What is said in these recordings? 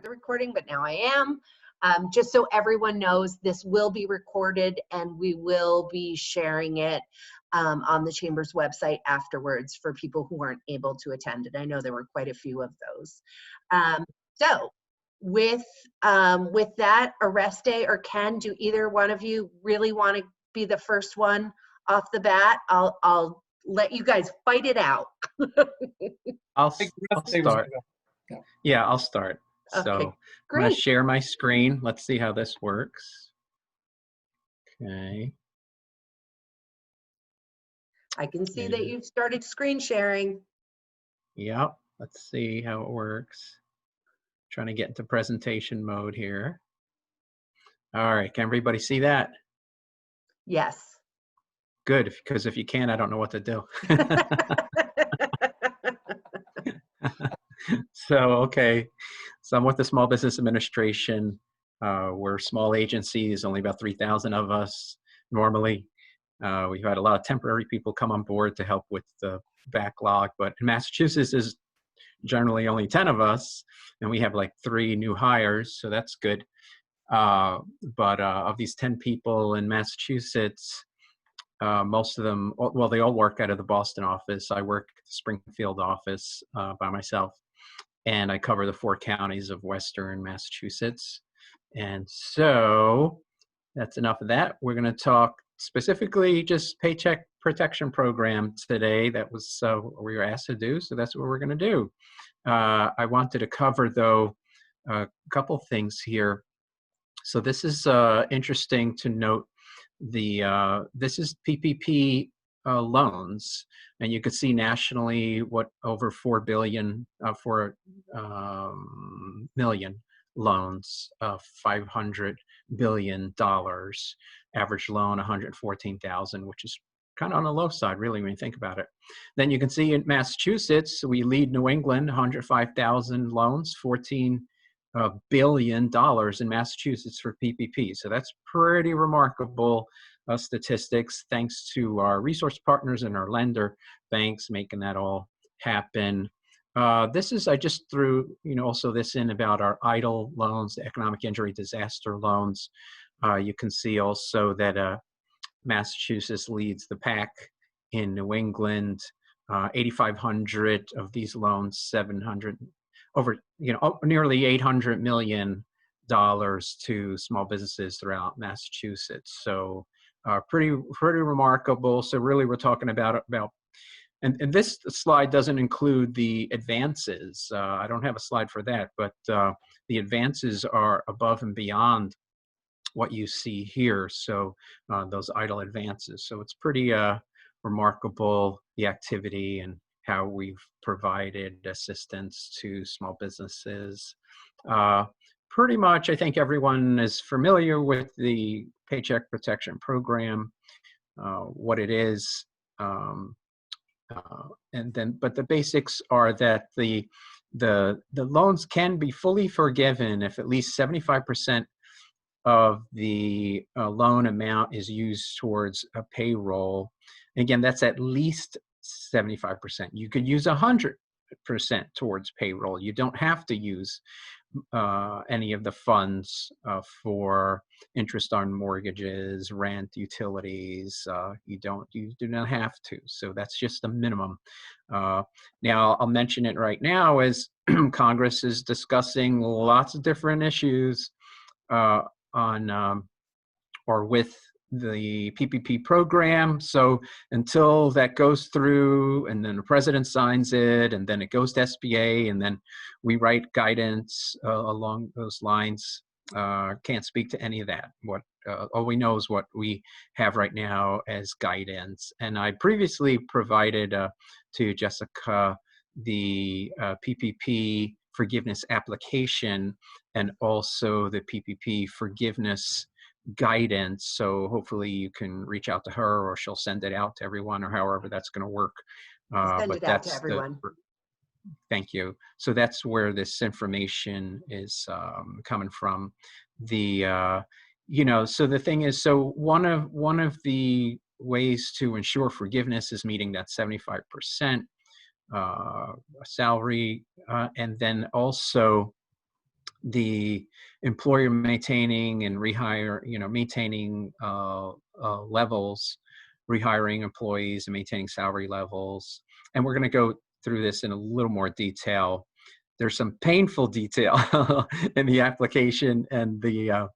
the recording, but now I am. Just so everyone knows, this will be recorded and we will be sharing it on the Chamber's website afterwards for people who aren't able to attend. And I know there were quite a few of those. So with that, Oreste or Ken, do either one of you really want to be the first one off the bat? I'll let you guys fight it out. I'll start. Yeah, I'll start. Okay, So great. I'm going to share my screen. Let's see how this works. Okay. I can see that you've started screen sharing. Yep. Let's see how it works. Trying to get into presentation mode here. All right. Can everybody see that? Yes. Good, because if you can't, I don't know what to do. So, okay. So I'm with the Small Business Administration. We're small agencies, only about 3,000 of us normally. We've had a lot of temporary people come on board to help with the backlog, but in Massachusetts is generally only 10 of us, and we have like 3 new hires, so that's good. But of these 10 people in Massachusetts, most of them, well, they all work out of the Boston office. I work at the Springfield office by myself, and I cover the 4 counties of Western Massachusetts. And so that's enough of that. We're going to talk specifically just Paycheck Protection Program today. That was what we were asked to do, so that's what we're going to do. I wanted to cover, though, a couple things here. So this is interesting to note. This is PPP loans, and you can see nationally what over 4 billion, 4 million loans, $500 billion, average loan 114,000, which is kind of on the low side, really, when you think about it. Then you can see in Massachusetts, we lead New England, 105,000 loans, $14 billion in Massachusetts for PPP. So that's pretty remarkable statistics, thanks to our resource partners and our lender banks making that all happen. This is, I just threw, also this in about our EIDL loans, the economic injury disaster loans. You can see also that Massachusetts leads the pack in New England. 8,500 of these loans, 700 over, nearly $800 million to small businesses throughout Massachusetts. So pretty remarkable. So really we're talking about and this slide doesn't include the advances. I don't have a slide for that, but the advances are above and beyond what you see here. So those EIDL advances. So it's pretty remarkable, the activity and how we've provided assistance to small businesses. Pretty much, I think everyone is familiar with the Paycheck Protection Program, what it is, but the basics are that the loans can be fully forgiven if at least 75% of the loan amount is used towards a payroll. And again, that's at least 75%. You could use 100% towards payroll. You don't have to use any of the funds for interest on mortgages, rent, utilities. You do not have to. So that's just a minimum. Now I'll mention it right now as Congress is discussing lots of different issues on or with the PPP program. So until that goes through and then the president signs it and then it goes to SBA and then we write guidance along those lines, can't speak to any of that. All we know is what we have right now as guidance. And I previously provided to Jessica the PPP forgiveness application and also the PPP forgiveness guidance. So hopefully you can reach out to her or she'll send it out to everyone or however that's going to work. Send it out to everyone. Thank you. So that's where this information is coming from. So the thing is, so one of the ways to ensure forgiveness is meeting that 75% salary, and then also the employer maintaining and maintaining levels, rehiring employees and maintaining salary levels. And we're going to go through this in a little more detail. There's some painful detail in the application and the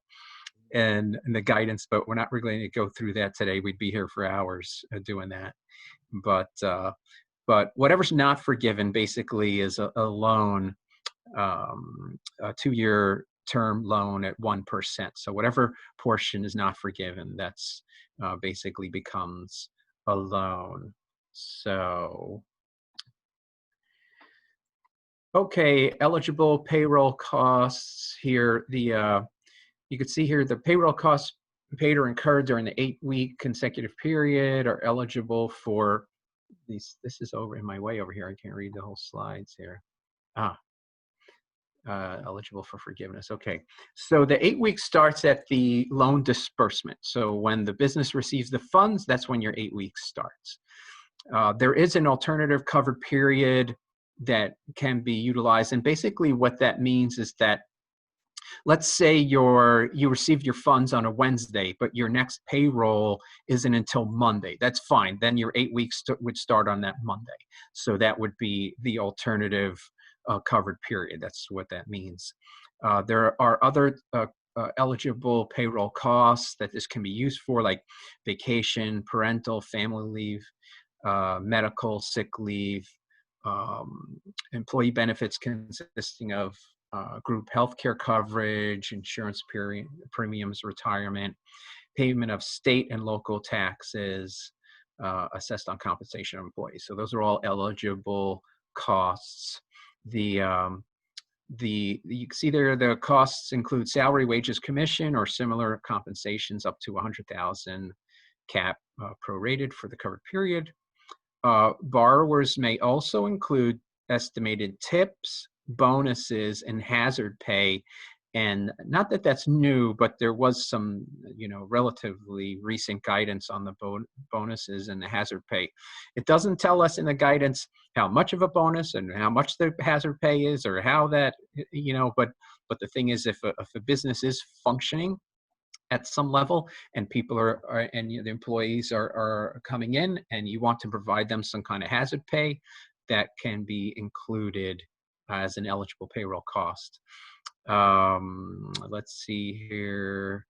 guidance, but we're not really going to go through that today. We'd be here for hours doing that. But whatever's not forgiven basically is a loan, a 2-year term loan at 1%. So whatever portion is not forgiven, that's basically becomes a loan. So, okay, eligible payroll costs here. You can see here the payroll costs paid or incurred during the 8-week consecutive period are eligible for these. This is over in my way over here. I can't read the whole slides here. Eligible for forgiveness. Okay, so the 8 weeks starts at the loan disbursement. So when the business receives the funds, that's when your 8 weeks starts. There is an alternative covered period that can be utilized, and basically what that means is that, let's say you received your funds on a Wednesday, but your next payroll isn't until Monday. That's fine. Then your 8 weeks would start on that Monday. So that would be the alternative covered period. That's what that means. There are other eligible payroll costs that this can be used for, like vacation, parental, family leave, medical, sick leave, employee benefits consisting of group healthcare coverage, insurance premiums, retirement, payment of state and local taxes, assessed on compensation of employees. So those are all eligible costs. You can see there the costs include salary, wages, commission, or similar compensations up to 100,000 cap prorated for the covered period. Borrowers may also include estimated tips, bonuses, and hazard pay. And not that that's new, but there was some, relatively recent guidance on the bonuses and the hazard pay. It doesn't tell us in the guidance how much of a bonus and how much the hazard pay is, or how that, but the thing is, if a business is functioning at some level and people and the employees are coming in and you want to provide them some kind of hazard pay, that can be included as an eligible payroll cost. Let's see here.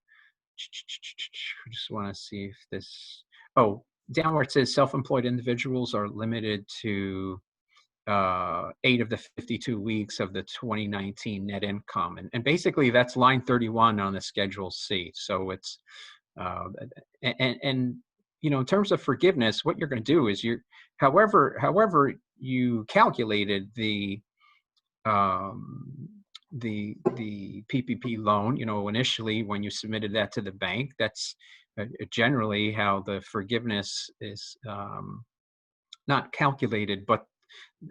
I just want to see if this, down where it says self-employed individuals are limited to 8 of the 52 weeks of the 2019 net income. And basically that's line 31 on the Schedule C. So it's, in terms of forgiveness, what you're going to do is however you calculated the PPP loan, initially when you submitted that to the bank, that's generally how the forgiveness is not calculated, but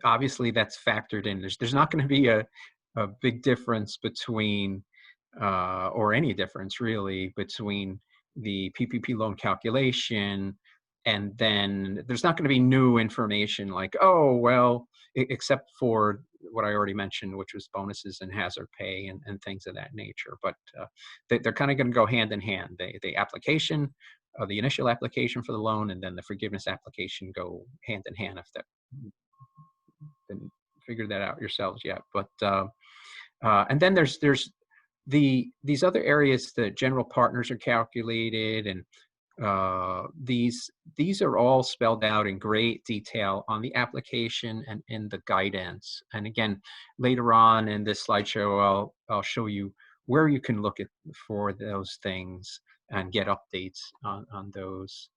obviously that's factored in. There's not going to be a big difference between, or any difference really, between the PPP loan calculation, and then there's not going to be new information like, except for what I already mentioned, which was bonuses and hazard pay and things of that nature. But they're kind of going to go hand in hand. The application, the initial application for the loan, and then the forgiveness application go hand in hand. If that didn't figure that out yourselves yet, but and then there's these other areas. The general partners are calculated, and these are all spelled out in great detail on the application and in the guidance. And again, later on in this slideshow, I'll show you where you can look for those things and get updates on those.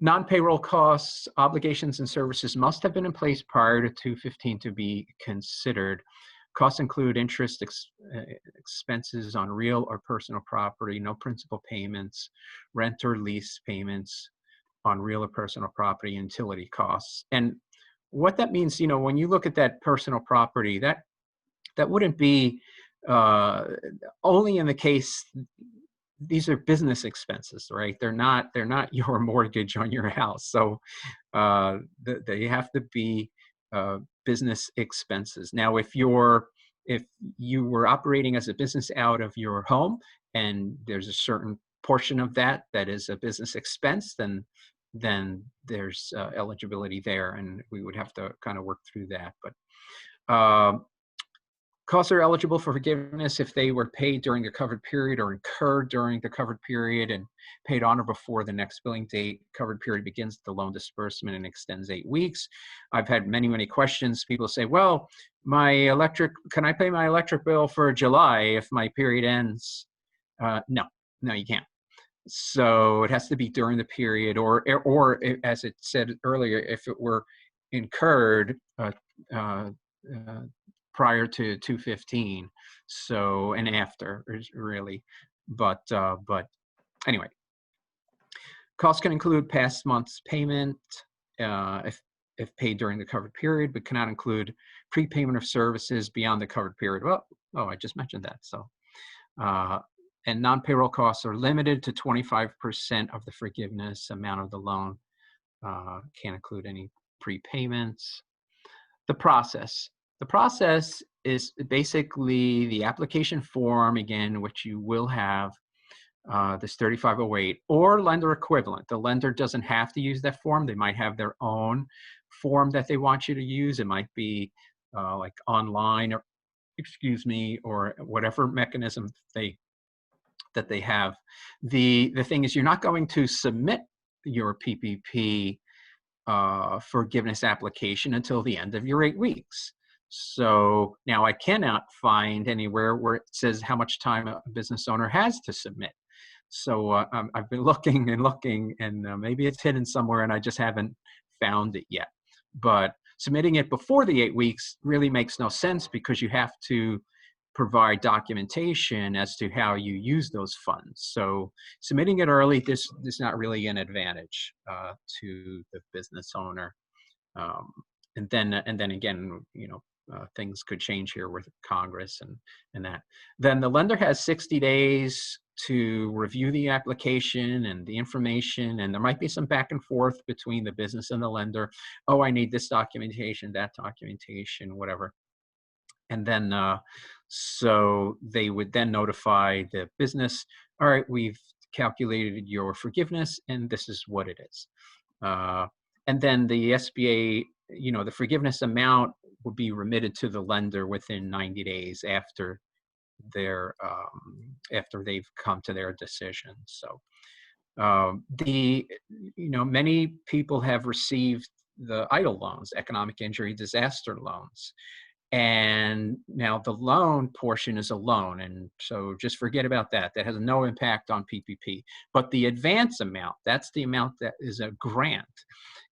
Non-payroll costs, obligations, and services must have been in place prior to 2/15 to be considered. Costs include interest expenses on real or personal property, no principal payments, rent or lease payments on real or personal property, utility costs. And what that means, when you look at that personal property, that wouldn't be only in the case. These are business expenses, right? They're not your mortgage on your house. So they have to be business expenses. Now, if you were operating as a business out of your home and there's a certain portion of that that is a business expense, then there's eligibility there, and we would have to kind of work through that. But costs are eligible for forgiveness if they were paid during the covered period or incurred during the covered period and paid on or before the next billing date. Covered period begins the loan disbursement and extends 8 weeks. I've had many questions. People say, well, can I pay my electric bill for July if my period ends? No, you can't. So it has to be during the period, or as it said earlier, if it were incurred prior to 2/15, so, and after, really. But anyway, costs can include past month's payment if paid during the covered period, but cannot include prepayment of services beyond the covered period. Well, I just mentioned that. So, and non-payroll costs are limited to 25% of the forgiveness amount of the loan. Can't include any prepayments. The process is basically the application form, again, which you will have this 3508 or lender equivalent. The lender doesn't have to use that form. They might have their own form that they want you to use. It might be like online, or whatever mechanism that they have. The thing is, you're not going to submit your PPP forgiveness application until the end of your 8 weeks. So now I cannot find anywhere where it says how much time a business owner has to submit. So I've been looking and maybe it's hidden somewhere and I just haven't found it yet. But submitting it before the 8 weeks really makes no sense, because you have to provide documentation as to how you use those funds. So submitting it early, this is not really an advantage to the business owner. And then again, things could change here with Congress and that. Then the lender has 60 days to review the application and the information, and there might be some back and forth between the business and the lender. Oh, I need this documentation, that documentation, whatever. And then, so they would then notify the business, all right, we've calculated your forgiveness and this is what it is. And then the SBA, the forgiveness amount will be remitted to the lender within 90 days after they've come to their decision. So many people have received the EIDL loans, economic injury disaster loans. And now the loan portion is a loan, and so just forget about that. That has no impact on PPP. But the advance amount, that's the amount that is a grant.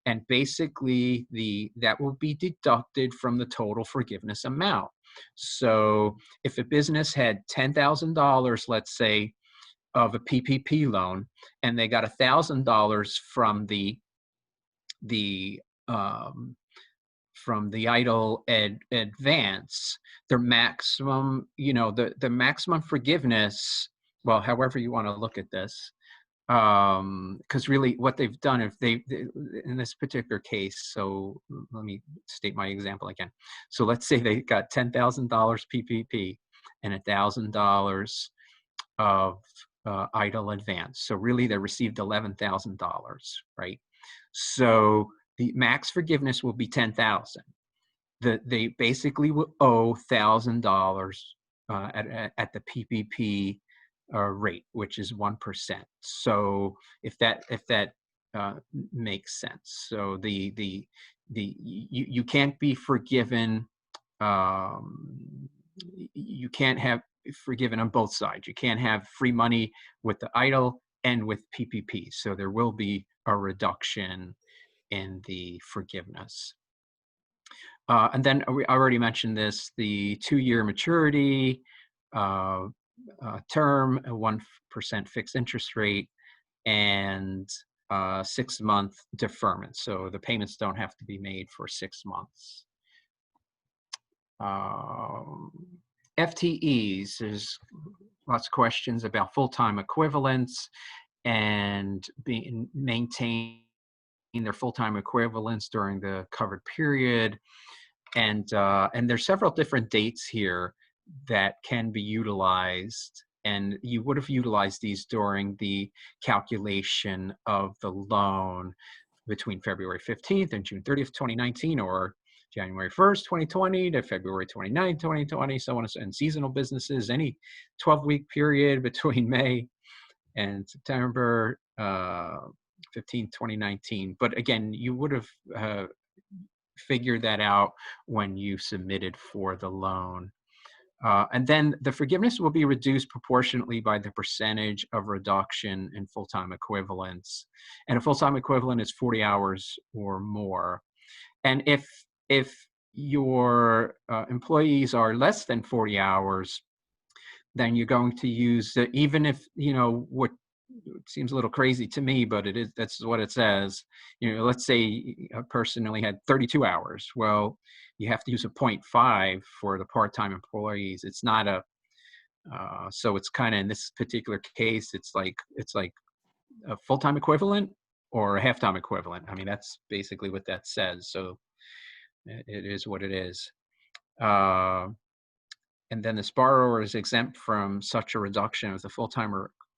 And basically that will be deducted from the total forgiveness amount. So if a business had $10,000, let's say, of a PPP loan, and they got $1,000 from the EIDL advance, their maximum, the maximum forgiveness, well, however you want to look at this, because really what they've done, if they in this particular case, so let me state my example again. So let's say they got $10,000 PPP and $1,000 of EIDL advance. So really they received $11,000, right? So the max forgiveness will be $10,000. They basically will owe $1,000 at the PPP rate, which is 1%. So if that makes sense, so you can't be forgiven. You can't have forgiven on both sides. You can't have free money with the EIDL and with PPP. So there will be a reduction in the forgiveness. And then I already mentioned this, the 2-year maturity, term, a 1% fixed interest rate, and 6-month deferment. So the payments don't have to be made for 6 months. FTEs, there's lots of questions about full-time equivalents and being maintained their full-time equivalents during the covered period. And there's several different dates here that can be utilized. And you would have utilized these during the calculation of the loan between February 15th and June 30th, 2019, or January 1st, 2020 to February 29th, 2020, so on, and seasonal businesses, any 12-week period between May and September 15th, 2019. But again, you would have figured that out when you submitted for the loan. And then the forgiveness will be reduced proportionately by the percentage of reduction in full-time equivalents. And a full-time equivalent is 40 hours or more. And if your employees are less than 40 hours, then you're going to use, even if, what seems a little crazy to me, but that's what it says. Let's say a person only had 32 hours. Well, you have to use a 0.5 for the part-time employees. It's not so it's kind of, in this particular case, it's like a full-time equivalent or a half-time equivalent. I mean, that's basically what that says. So it is what it is. And then this borrower is exempt from such a reduction if the full-time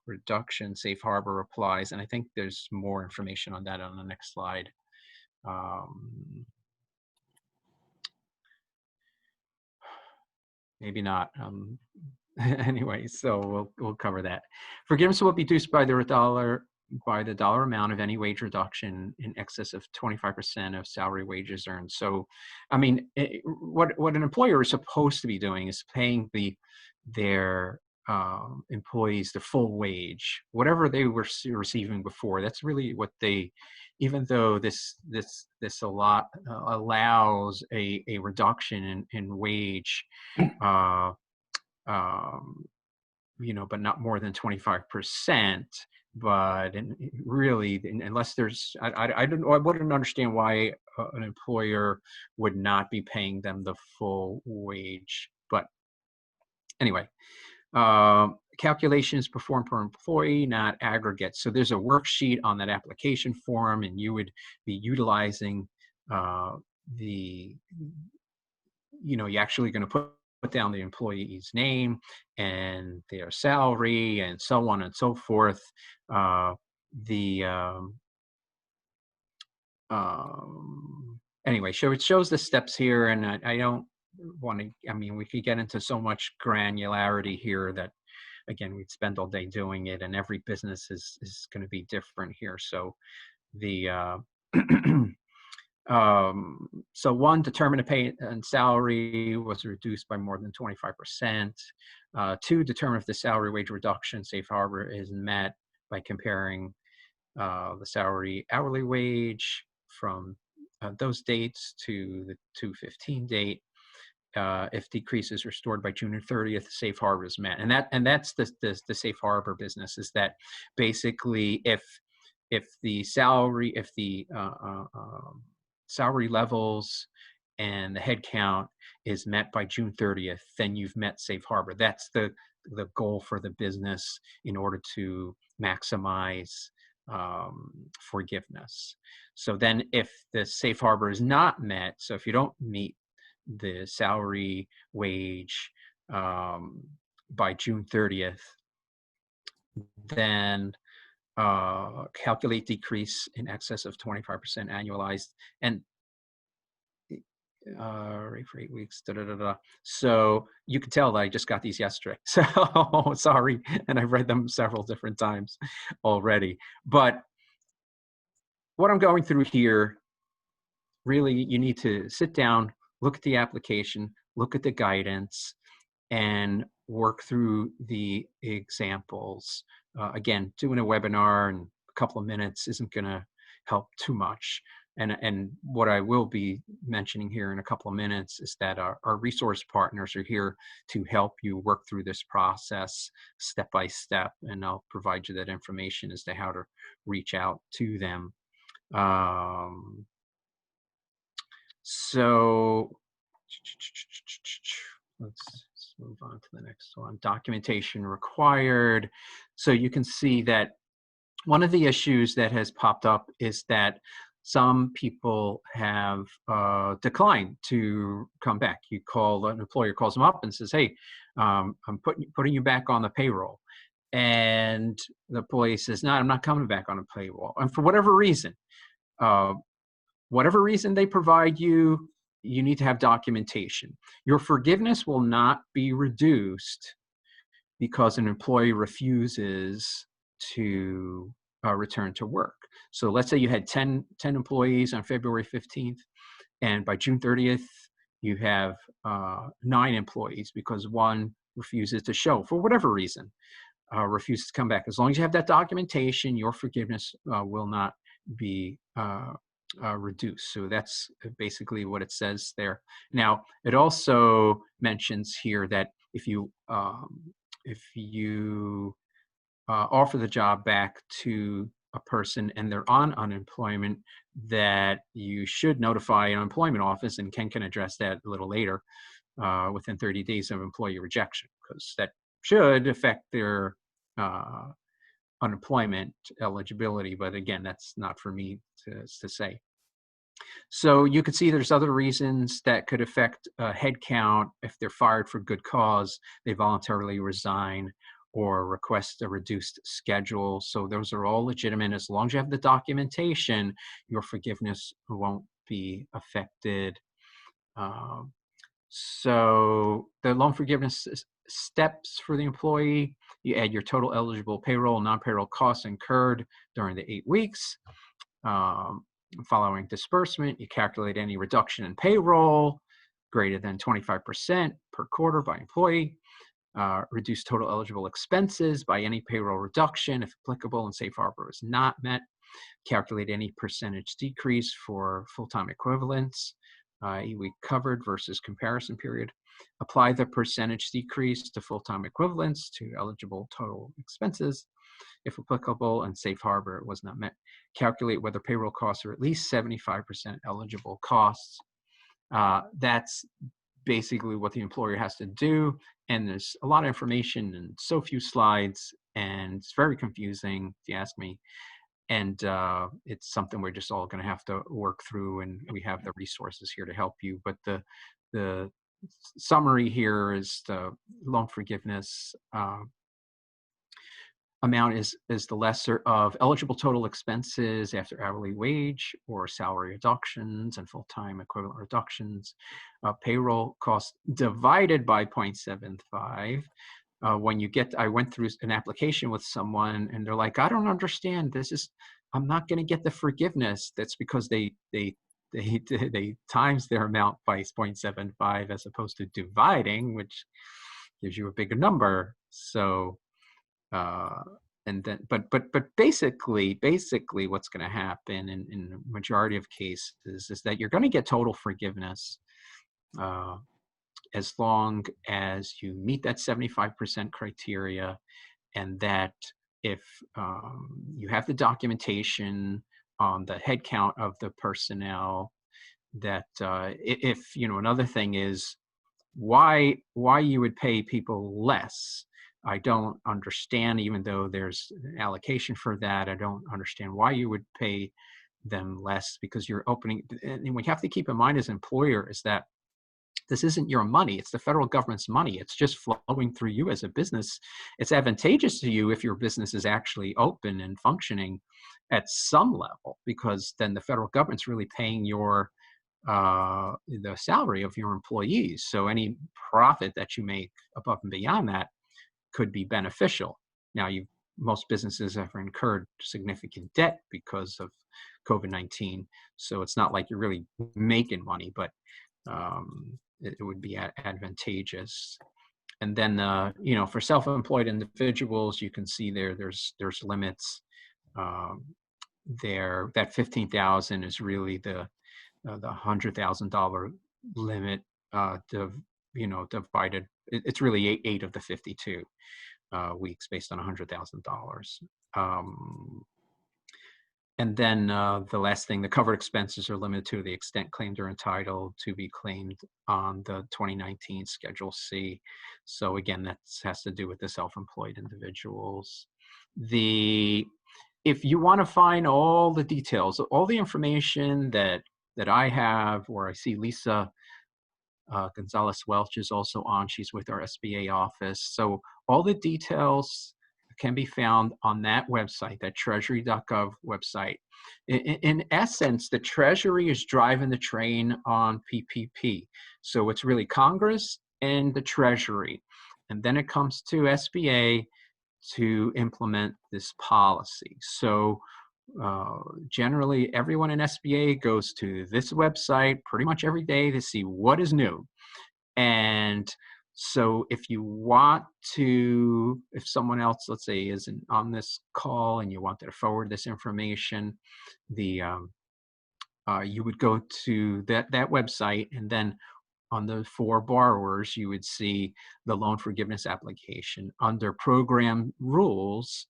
reduction safe harbor applies. And I think there's more information on that on the next slide. Maybe not. Anyway, so we'll cover that. Forgiveness will be reduced by the dollar amount of any wage reduction in excess of 25% of salary wages earned. So, I mean, what an employer is supposed to be doing is paying their employees the full wage, whatever they were receiving before. That's really what they, even though this allows a reduction in wage, but not more than 25%. But really, unless there's, I wouldn't understand why an employer would not be paying them the full wage. But anyway, calculations performed per employee, not aggregate. So there's a worksheet on that application form, and you would be utilizing you're actually going to put down the employee's name and their salary and so on and so forth. Anyway, so it shows the steps here, and I don't want to, I mean, we could get into so much granularity here that, again, we'd spend all day doing it, and every business is going to be different here. So the so one, determine a pay and salary was reduced by more than 25%. Two, determine if the salary wage reduction safe harbor is met by comparing the salary hourly wage from those dates to the 2/15 date. If decrease is restored by June 30th, safe harbor is met. And that's the safe harbor business, is that basically if the salary levels and the head count is met by June 30th, then you've met safe harbor. That's the goal for the business in order to maximize forgiveness. So then if the safe harbor is not met, so if you don't meet the salary wage by June 30th, then calculate decrease in excess of 25% annualized, and rate for 8 weeks. So you can tell that I just got these yesterday. So sorry, and I've read them several different times already. But what I'm going through here, really, you need to sit down, look at the application, look at the guidance, and work through the examples. Again, doing a webinar in a couple of minutes isn't going to help too much. And what I will be mentioning here in a couple of minutes is that our resource partners are here to help you work through this process step by step, and I'll provide you that information as to how to reach out to them. So let's move on to the next one. Documentation required. So you can see that one of the issues that has popped up is that Some people have declined to come back. You call, an employer calls them up and says, hey, I'm putting you back on the payroll. And the employee says, no, I'm not coming back on the payroll. And for whatever reason they provide you, you need to have documentation. Your forgiveness will not be reduced because an employee refuses to return to work. So let's say you had 10 employees on February 15th, and by June 30th, you have 9 employees because one refuses to show for whatever reason, refuses to come back. As long as you have that documentation, your forgiveness will not be reduced. So that's basically what it says there. Now, it also mentions here that if you offer the job back to a person and they're on unemployment, that you should notify an employment office, and Ken can address that a little later, within 30 days of employee rejection, because that should affect their unemployment eligibility. But again, that's not for me to say. So you could see there's other reasons that could affect headcount. If they're fired for good cause, they voluntarily resign or request a reduced schedule. So those are all legitimate. As long as you have the documentation, your forgiveness won't be affected. So the loan forgiveness steps for the employee: you add your total eligible payroll and non-payroll costs incurred during the 8 weeks. Following disbursement, you calculate any reduction in payroll greater than 25% per quarter by employee. Reduce total eligible expenses by any payroll reduction if applicable and safe harbor is not met. Calculate any percentage decrease for full-time equivalents, 8-week covered versus comparison period. Apply the percentage decrease to full-time equivalents to eligible total expenses if applicable and safe harbor was not met. Calculate whether payroll costs are at least 75% eligible costs. That's basically what the employer has to do. And there's a lot of information and so few slides, and it's very confusing if you ask me. And it's something we're just all going to have to work through, and we have the resources here to help you. But the summary here is the loan forgiveness amount is the lesser of eligible total expenses after hourly wage or salary reductions and full-time equivalent reductions. Payroll cost divided by 0.75. When you get, I went through an application with someone and they're like, I don't understand. I'm not going to get the forgiveness. That's because they times their amount by 0.75 as opposed to dividing, which gives you a bigger number. So, and then, but basically what's going to happen in the majority of cases is that you're going to get total forgiveness as long as you meet that 75% criteria, and that if you have the documentation on the head count of the personnel, that if, another thing is why you would pay people less. I don't understand, even though there's an allocation for that, I don't understand why you would pay them less, because you're opening, and we have to keep in mind as an employer is that this isn't your money, it's the federal government's money. It's just flowing through you as a business. It's advantageous to you if your business is actually open and functioning at some level, because then the federal government's really paying the salary of your employees. So any profit that you make above and beyond that could be beneficial. Now, most businesses have incurred significant debt because of COVID-19. So it's not like you're really making money, but it would be advantageous. And then, for self-employed individuals, you can see there's limits there. That $15,000 is really the $100,000 limit, divided. It's really 8 of the 52 weeks based on $100,000. And then the last thing, the covered expenses are limited to the extent claimed or entitled to be claimed on the 2019 Schedule C. So again, that has to do with the self-employed individuals. The if you want to find all the details, all the information that I have, or I see Lisa Gonzalez Welch is also on. She's with our SBA office. So all the details can be found on that website, that treasury.gov website. In essence, the Treasury is driving the train on PPP. So it's really Congress and the Treasury. And then it comes to SBA to implement this policy. So generally, everyone in SBA goes to this website pretty much every day to see what is new. And so if you want to, if someone else, let's say, isn't on this call and you wanted to forward this information, you would go to that website, and then on the for borrowers, you would see the loan forgiveness application. Under program rules,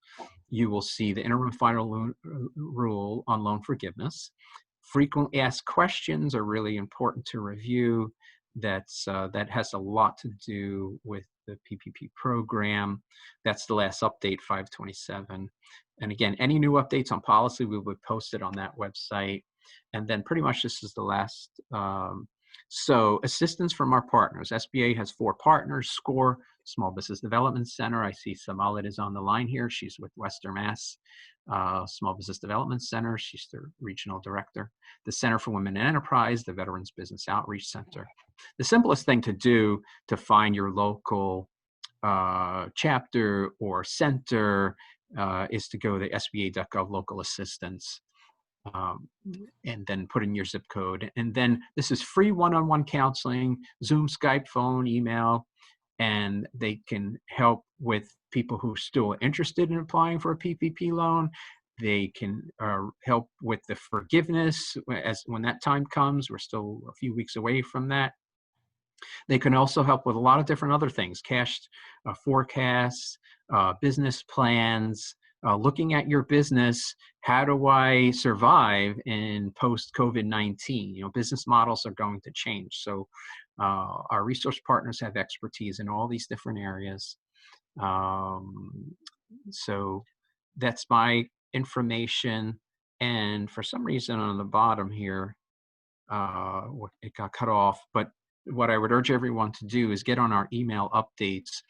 you will see the interim final rule on loan forgiveness. Frequently asked questions are really important to review. That has a lot to do with the PPP program. That's the last update, 5/27. And again, any new updates on policy, we would post it on that website. And then pretty much this is the last. So assistance from our partners. SBA has 4 partners: SCORE, Small Business Development Center. I see Samalit is on the line here. She's with Western Mass Small Business Development Center. She's the regional director. The Center for Women in Enterprise, the Veterans Business Outreach Center. The simplest thing to do to find your local chapter or center is to go to sba.gov local assistance. And then put in your zip code. And then this is free one-on-one counseling, Zoom, Skype, phone, email, and they can help with people who are still interested in applying for a PPP loan. They can help with the forgiveness when that time comes. We're still a few weeks away from that. They can also help with a lot of different other things: cash forecasts, business plans, looking at your business. How do I survive in post-COVID-19? Business models are going to change. So our resource partners have expertise in all these different areas. So that's my information. And for some reason on the bottom here, it got cut off. But what I would urge everyone to do is get on our email updates,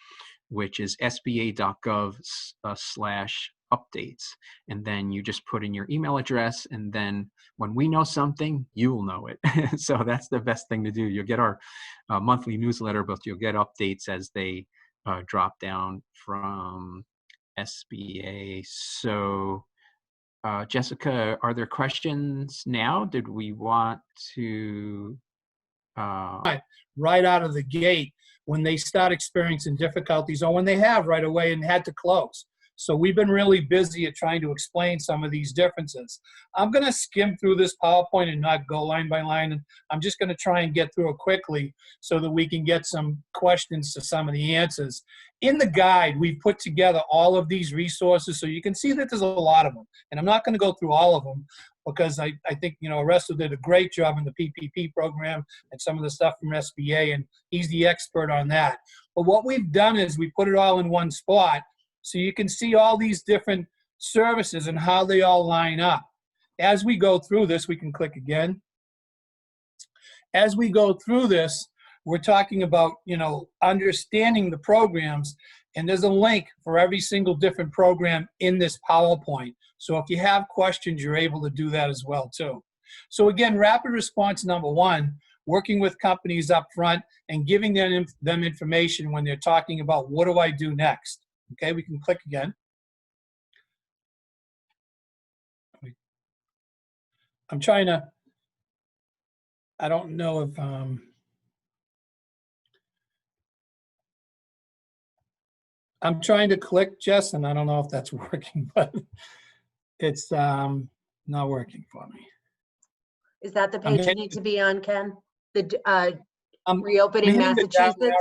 which is sba.gov/updates. And then you just put in your email address, and then when we know something, you'll know it. So that's the best thing to do. You'll get our monthly newsletter, but you'll get updates as they drop down from SBA. So Jessica, are there questions now? Did we want to? Right out of the gate when they start experiencing difficulties, or when they have right away and had to close. So we've been really busy at trying to explain some of these differences. I'm going to skim through this PowerPoint and not go line by line. And I'm just going to try and get through it quickly so that we can get some questions to some of the answers. In the guide, we've put together all of these resources, so you can see that there's a lot of them. And I'm not going to go through all of them, because I think, Oreste did a great job in the PPP program and some of the stuff from SBA, and he's the expert on that. But what we've done is we put it all in one spot, so you can see all these different services and how they all line up. As we go through this, we can click again. As we go through this, we're talking about, understanding the programs, and there's a link for every single different program in this PowerPoint. So if you have questions, you're able to do that as well too. So again, rapid response number 1, working with companies up front and giving them information when they're talking about what do I do next. Okay, we can click again. I'm trying to, I don't know if, I'm trying to click, Jess, and I don't know if that's working, but it's not working for me. Is that the page you need to be on, Ken? The I'm reopening Massachusetts?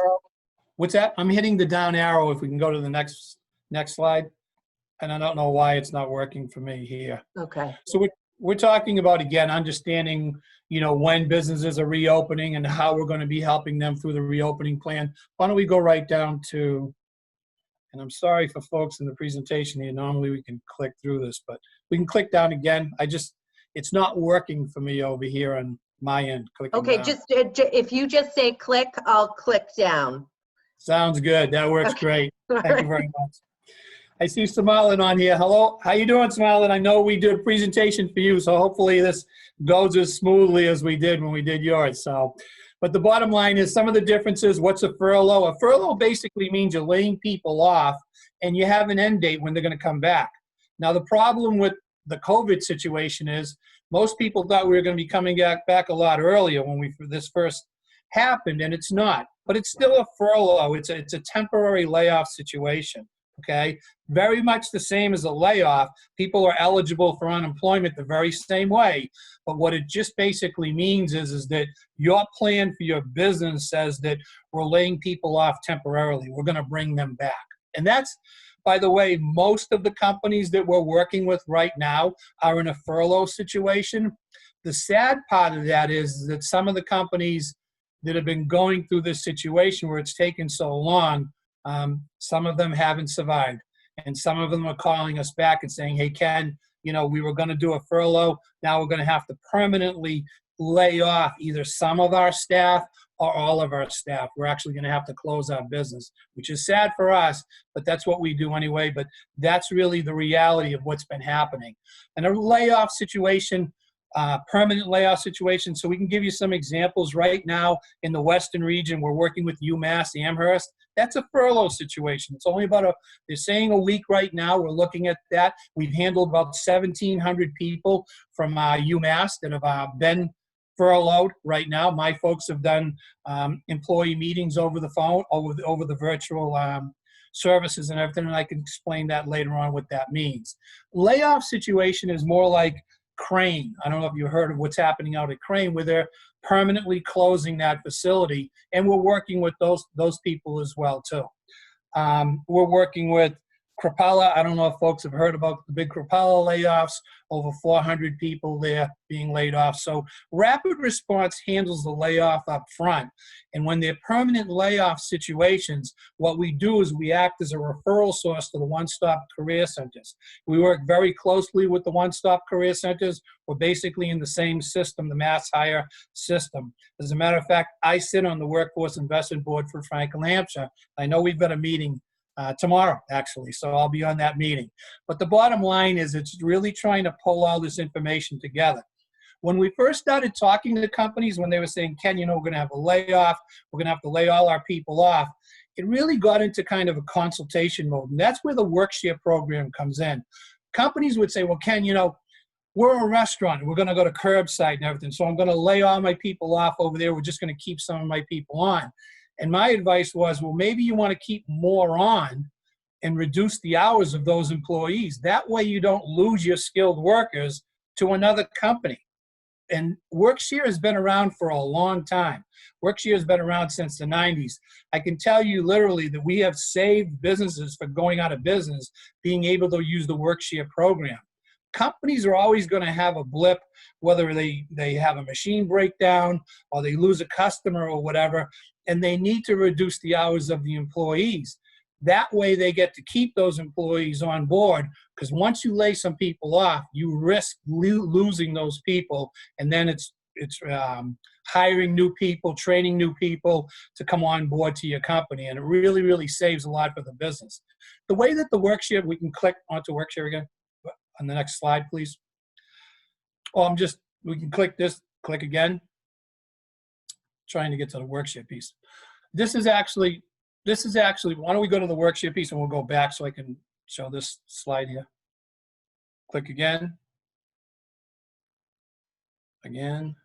What's that? I'm hitting the down arrow if we can go to the next slide. And I don't know why it's not working for me here. Okay. So we're talking about, again, understanding, when businesses are reopening and how we're going to be helping them through the reopening plan. Why don't we go right down to, And I'm sorry for folks in the presentation here. Normally we can click through this, but we can click down again. It's not working for me over here on my end. Clicking Okay, down. if you just say click, I'll click down. Sounds good. That works Okay. great. All Thank you right. very much. I see Smiling on here. Hello. How you doing, Smiling? I know we did a presentation for you, so hopefully this goes as smoothly as we did when we did yours. So, but the bottom line is some of the differences. What's a furlough? A furlough basically means you're laying people off and you have an end date when they're going to come back. Now, the problem with the COVID situation is most people thought we were going to be coming back a lot earlier when this first happened, and it's not. But it's still a furlough. It's a temporary layoff situation. Okay, very much the same as a layoff. People are eligible for unemployment the very same way. But what it just basically means is that your plan for your business says that we're laying people off temporarily. We're going to bring them back. And that's, by the way, most of the companies that we're working with right now are in a furlough situation. The sad part of that is that some of the companies that have been going through this situation where it's taken so long, some of them haven't survived. And some of them are calling us back and saying, hey, Ken, we were going to do a furlough. Now we're going to have to permanently lay off either some of our staff or all of our staff. We're actually going to have to close our business, which is sad for us, but that's what we do anyway. But that's really the reality of what's been happening. And a layoff situation, permanent layoff situation. So we can give you some examples right now in the Western region. We're working with UMass Amherst. That's a furlough situation. It's only about they're saying a week right now. We're looking at that. We've handled about 1,700 people from UMass that have been furloughed right now. My folks have done employee meetings over the phone, over the virtual services and everything, and I can explain that later on what that means. Layoff situation is more like Crane. I don't know if you heard of what's happening out at Crane, where they're permanently closing that facility, and we're working with those people as well too. We're working with Crapella. I don't know if folks have heard about the big Crapella layoffs, over 400 people there being laid off. So Rapid Response handles the layoff up front. And when they're permanent layoff situations, what we do is we act as a referral source to the one-stop career centers. We work very closely with the one-stop career centers. We're basically in the same system, the Mass Hire system. As a matter of fact, I sit on the Workforce Investment Board for Franklin, Hampshire. I know we've got a meeting tomorrow, actually, so I'll be on that meeting. But the bottom line is it's really trying to pull all this information together. When we first started talking to companies, when they were saying, Ken, we're going to have a layoff, we're going to have to lay all our people off, it really got into kind of a consultation mode. And that's where the Workshare program comes in. Companies would say, well, Ken, we're a restaurant, and we're going to go to curbside and everything, so I'm going to lay all my people off over there. We're just going to keep some of my people on. And my advice was, well, maybe you want to keep more on and reduce the hours of those employees. That way you don't lose your skilled workers to another company. And Workshare has been around for a long time. Workshare has been around since the 90s. I can tell you literally that we have saved businesses from going out of business being able to use the Workshare program. Companies are always going to have a blip, whether they have a machine breakdown or they lose a customer or whatever, and they need to reduce the hours of the employees. That way they get to keep those employees on board, because once you lay some people off, you risk losing those people, and then it's hiring new people, training new people to come on board to your company, and it really, really saves a lot for the business. The way that the Workshare, we can click onto Workshare again on the next slide, please. Oh, we can click this, click again. Trying to get to the Workshare piece. This is actually, why don't we go to the Workshare piece and we'll go back so I can show this slide here. Click again. Again.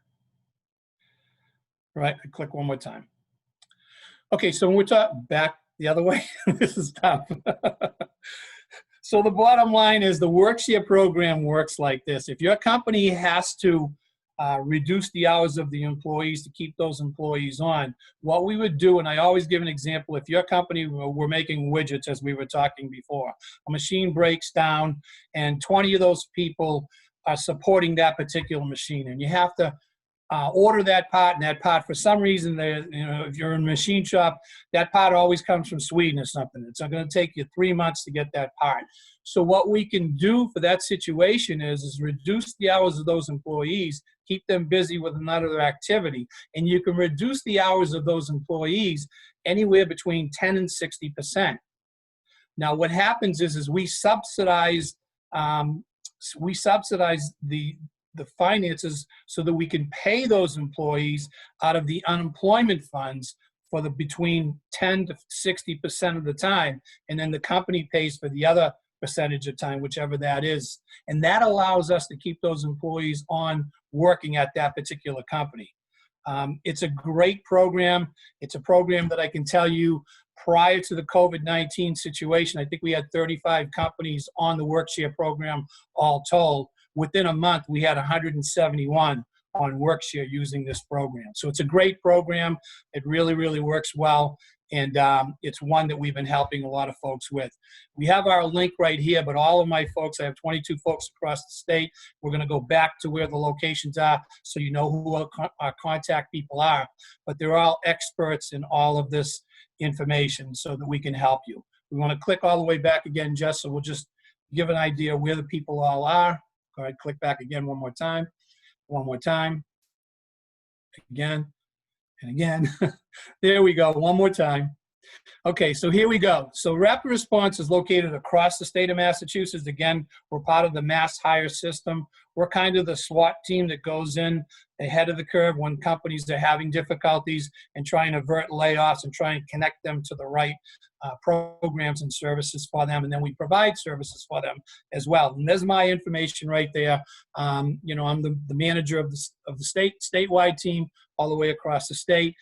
Right, I click one more time. Okay, so when we're talking back the other way, this is tough. So the bottom line is the Workshare program works like this. If your company has to reduce the hours of the employees to keep those employees on, what we would do, and I always give an example, if your company were making widgets, as we were talking before, a machine breaks down and 20 of those people are supporting that particular machine, and you have to order that part, and that part, for some reason, if you're in a machine shop, that part always comes from Sweden or something. It's not going to take you 3 months to get that part. So what we can do for that situation is reduce the hours of those employees, keep them busy with another activity, and you can reduce the hours of those employees anywhere between 10 and 60%. Now, what happens is we subsidize the finances so that we can pay those employees out of the unemployment funds for the between 10 to 60% of the time, and then the company pays for the other percentage of time, whichever that is. And that allows us to keep those employees on working at that particular company. It's a great program. It's a program that I can tell you, prior to the COVID-19 situation, I think we had 35 companies on the Workshare program all told. Within a month, we had 171 on Workshare using this program. So it's a great program. It really, really works well. And it's one that we've been helping a lot of folks with. We have our link right here, but all of my folks, I have 22 folks across the state. We're going to go back to where the locations are so you know who our contact people are. But they're all experts in all of this information so that we can help you. We want to click all the way back again, Jess, so we'll just give an idea where the people all are. All right, click back again one more time, again, and again. There we go, one more time. Okay, so here we go. So Rapid Response is located across the state of Massachusetts. Again, we're part of the Mass Hire system. We're kind of the SWAT team that goes in ahead of the curve when companies are having difficulties and try and avert layoffs and try and connect them to the right programs and services for them. And then we provide services for them as well. And there's my information right there. I'm the manager of the statewide team all the way across the state.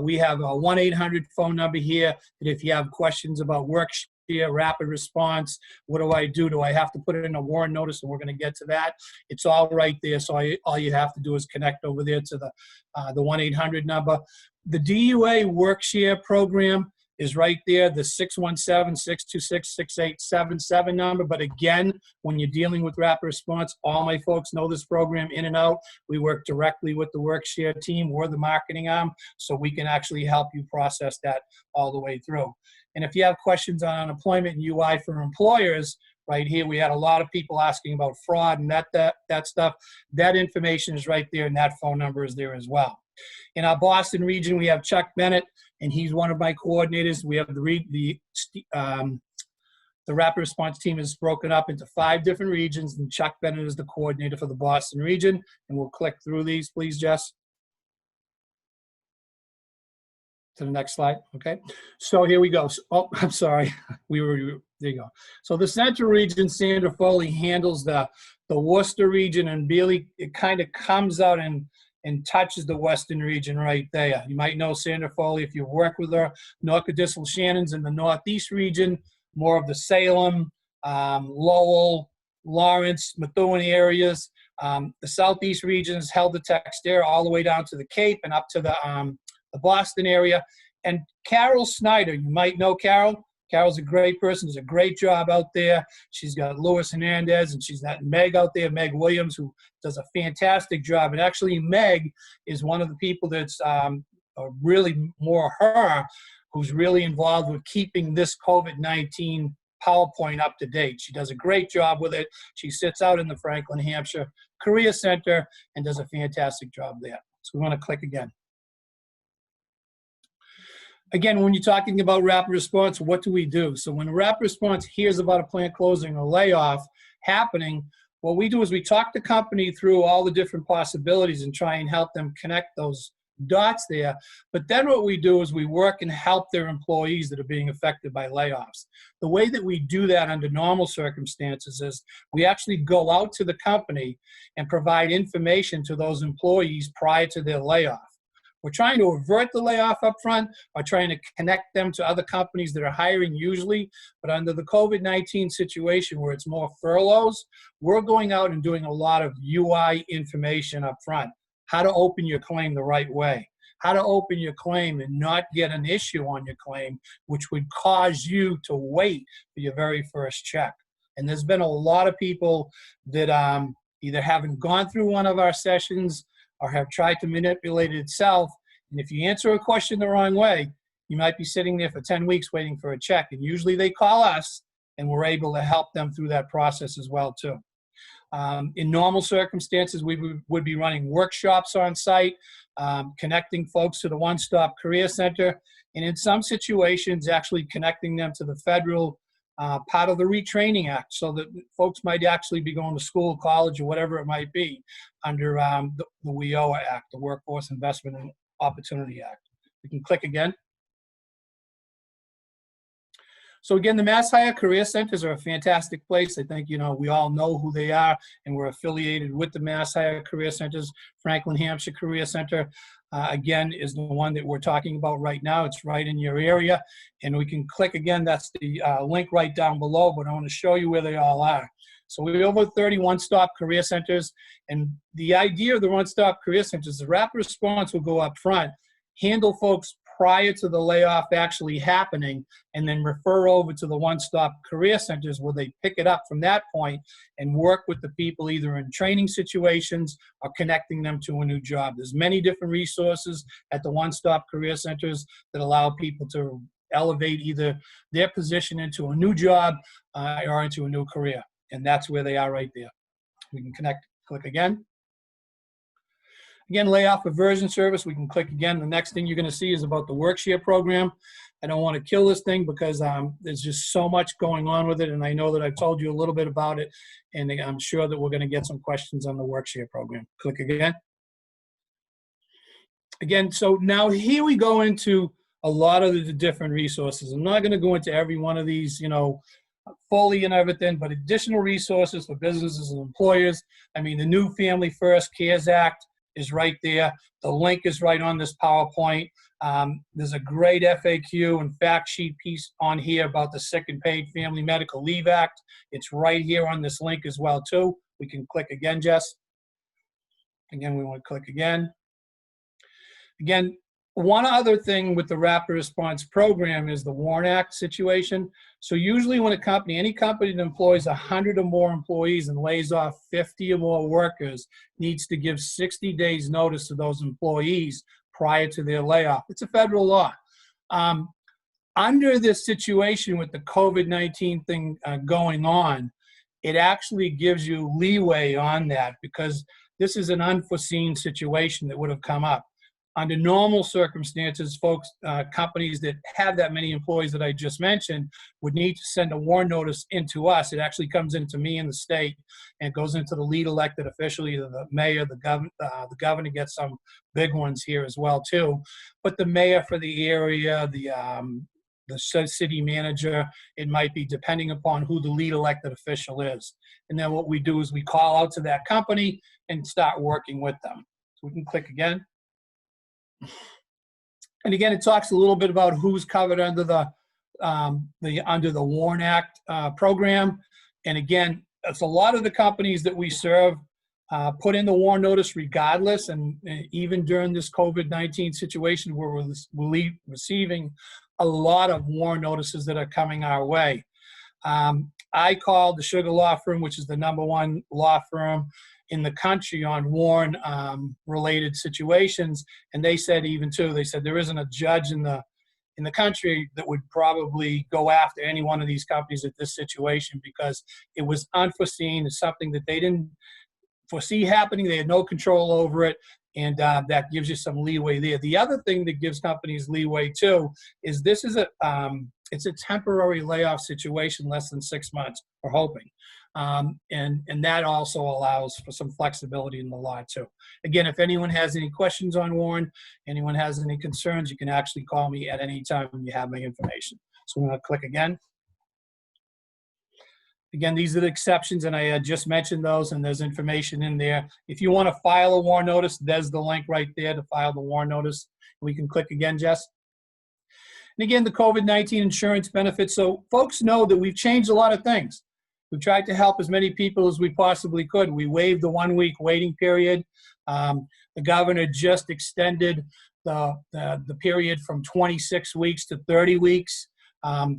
We have a 1-800 phone number here that if you have questions about Workshare, Rapid Response, what do I do? Do I have to put it in a warrant notice? And we're going to get to that. It's all right there. So all you have to do is connect over there to the 1-800 number. The DUA Workshare program is right there, the 617-626-6877 number. But again, when you're dealing with Rapid Response, all my folks know this program in and out. We work directly with the Workshare team. We're the marketing arm, so we can actually help you process that all the way through. And if you have questions on unemployment and UI for employers, right here, we had a lot of people asking about fraud and that stuff. That information is right there, and that phone number is there as well. In our Boston region, we have Chuck Bennett, and he's one of my coordinators. We have the Rapid Response team is broken up into 5 different regions, and Chuck Bennett is the coordinator for the Boston region. And we'll click through these, please, Jess. To the next slide, okay? So here we go. Oh, I'm sorry. There you go. So the Central region, Sandra Foley handles the Worcester region, and really it kind of comes out and touches the Western region right there. You might know Sandra Foley if you work with her. Norcadistal Shannon's in the Northeast region, more of the Salem, Lowell, Lawrence, Methuen areas. The Southeast region is held the Textera all the way down to the Cape and up to the Boston area. And Carol Snyder, you might know Carol. Carol's a great person, does a great job out there. She's got Louis Hernandez, and she's got Meg out there, Meg Williams, who does a fantastic job. And actually, Meg is one of the people that's really more her, who's really involved with keeping this COVID-19 PowerPoint up to date. She does a great job with it. She sits out in the Franklin, Hampshire Career Center and does a fantastic job there. So we want to click again. Again, when you're talking about Rapid Response, what do we do? So when Rapid Response hears about a plant closing or layoff happening, what we do is we talk the company through all the different possibilities and try and help them connect those dots there. But then what we do is we work and help their employees that are being affected by layoffs. The way that we do that under normal circumstances is we actually go out to the company and provide information to those employees prior to their layoff. We're trying to avert the layoff up front or trying to connect them to other companies that are hiring usually. But under the COVID-19 situation where it's more furloughs, we're going out and doing a lot of UI information up front. How to open your claim the right way. How to open your claim and not get an issue on your claim, which would cause you to wait for your very first check. And there's been a lot of people that either haven't gone through one of our sessions or have tried to manipulate it itself. And if you answer a question the wrong way, you might be sitting there for 10 weeks waiting for a check. And usually they call us, and we're able to help them through that process as well, too. In normal circumstances, we would be running workshops on site, connecting folks to the One Stop Career Center, and in some situations, actually connecting them to the federal part of the Retraining Act, so that folks might actually be going to school, college, or whatever it might be under the WIOA Act, the Workforce Investment and Opportunity Act. We can click again. So again, the Mass Hire Career Centers are a fantastic place. I think, we all know who they are, and we're affiliated with the Mass Hire Career Centers. Franklin Hampshire Career Center, again, is the one that we're talking about right now. It's right in your area, and we can click again. That's the link right down below, but I want to show you where they all are. So we have over 30 one-stop career centers, and the idea of the one-stop career centers, the rapid response will go up front, handle folks prior to the layoff actually happening, and then refer over to the one-stop career centers where they pick it up from that point and work with the people either in training situations or connecting them to a new job. There's many different resources at the one-stop career centers that allow people to elevate either their position into a new job or into a new career. And that's where they are right there. We can click again. Again, layoff aversion service, we can click again. The next thing you're going to see is about the Workshare program. I don't want to kill this thing because there's just so much going on with it, and I know that I've told you a little bit about it, and I'm sure that we're going to get some questions on the Workshare program. Click again. Again, so now here we go into a lot of the different resources. I'm not going to go into every one of these, fully and everything, but additional resources for businesses and employers. I mean, the new Family First CARES Act is right there. The link is right on this PowerPoint. There's a great FAQ and fact sheet piece on here about the Sick and Paid Family Medical Leave Act. It's right here on this link as well, too. We can click again, Jess. Again, we want to click again. Again, one other thing with the Rapid Response Program is the WARN Act situation. So usually when any company that employs 100 or more employees and lays off 50 or more workers needs to give 60 days notice to those employees prior to their layoff. It's a federal law. Under this situation with the COVID-19 thing going on, it actually gives you leeway on that because this is an unforeseen situation that would have come up. Under normal circumstances, folks, companies that have that many employees that I just mentioned would need to send a WARN notice into us. It actually comes into me in the state and goes into the lead elected official, either the mayor, the governor gets some big ones here as well too. But the mayor for the area, the city manager, it might be depending upon who the lead elected official is. And then what we do is we call out to that company and start working with them. So we can click again. And again, it talks a little bit about who's covered under the WARN Act program. And again, it's a lot of the companies that we serve put in the WARN notice regardless. And even during this COVID-19 situation, we're receiving a lot of WARN notices that are coming our way. I called the Sugar Law Firm, which is the #1 law firm in the country on WARN related situations, and they said there isn't a judge in the country that would probably go after any one of these companies at this situation because it was unforeseen. It's something that they didn't foresee happening. They had no control over it, and that gives you some leeway there. The other thing that gives companies leeway too is this is it's a temporary layoff situation, less than 6 months, we're hoping. And that also allows for some flexibility in the law too. Again, if anyone has any questions on WARN, anyone has any concerns, you can actually call me at any time when you have my information. So I'm going to click again. Again, these are the exceptions, and I just mentioned those, and there's information in there. If you want to file a WARN notice, there's the link right there to file the WARN notice. We can click again, Jess. And again, the COVID-19 insurance benefits. So folks know that we've changed a lot of things. We've tried to help as many people as we possibly could. We waived the 1-week waiting period. The governor just extended the period from 26 weeks to 30 weeks.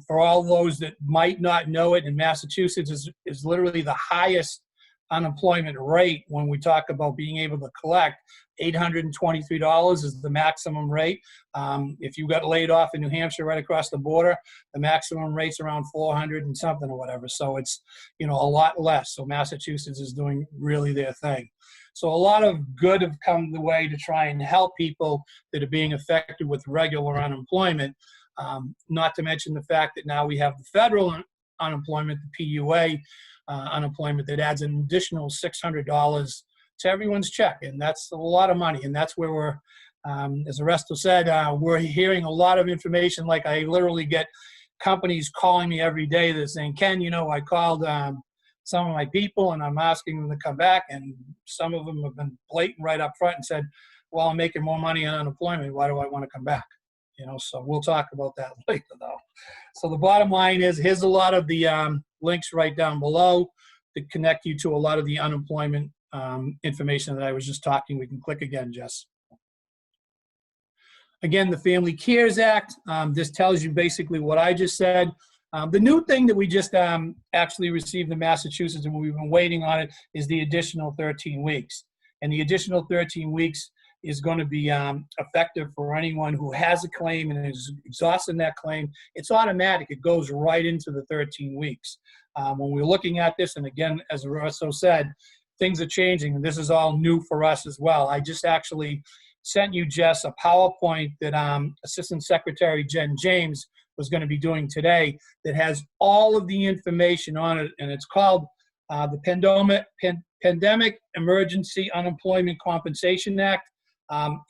For all those that might not know it, in Massachusetts is literally the highest unemployment rate, when we talk about being able to collect, $823 is the maximum rate. If you got laid off in New Hampshire right across the border, the maximum rate's around 400 and something or whatever. So it's, a lot less. So Massachusetts is doing really their thing. So a lot of good have come the way to try and help people that are being affected with regular unemployment. Not to mention the fact that now we have the federal unemployment, the PUA unemployment, that adds an additional $600 to everyone's check. And that's a lot of money. And that's where we're, as Oreste said, we're hearing a lot of information. Like I literally get companies calling me every day that are saying, Ken, I called some of my people and I'm asking them to come back. And some of them have been blatant right up front and said, well, I'm making more money on unemployment. Why do I want to come back? So we'll talk about that later, though. So the bottom line is, here's a lot of the links right down below to connect you to a lot of the unemployment information that I was just talking. We can click again, Jess. Again, the Family Cares Act. This tells you basically what I just said. The new thing that we just actually received in Massachusetts, and we've been waiting on it, is the additional 13 weeks. And the additional 13 weeks is going to be effective for anyone who has a claim and is exhausting that claim. It's automatic. It goes right into the 13 weeks. When we're looking at this, and again, as Oreste said, things are changing, and this is all new for us as well. I just actually sent you, Jess, a PowerPoint that Assistant Secretary Jen James was going to be doing today that has all of the information on it, and it's called the Pandemic Emergency Unemployment Compensation Act.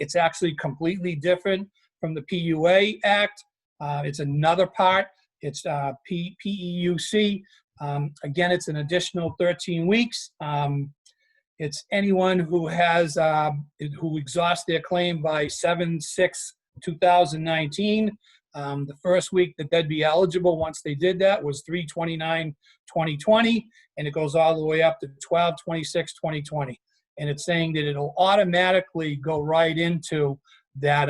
It's actually completely different from the PUA Act. It's another part. It's PEUC. Again, it's an additional 13 weeks. It's anyone who has who exhausts their claim by 7/6/2019. The first week that they'd be eligible once they did that was 3/29/2020, and it goes all the way up to 12/26/2020. And it's saying that it'll automatically go right into that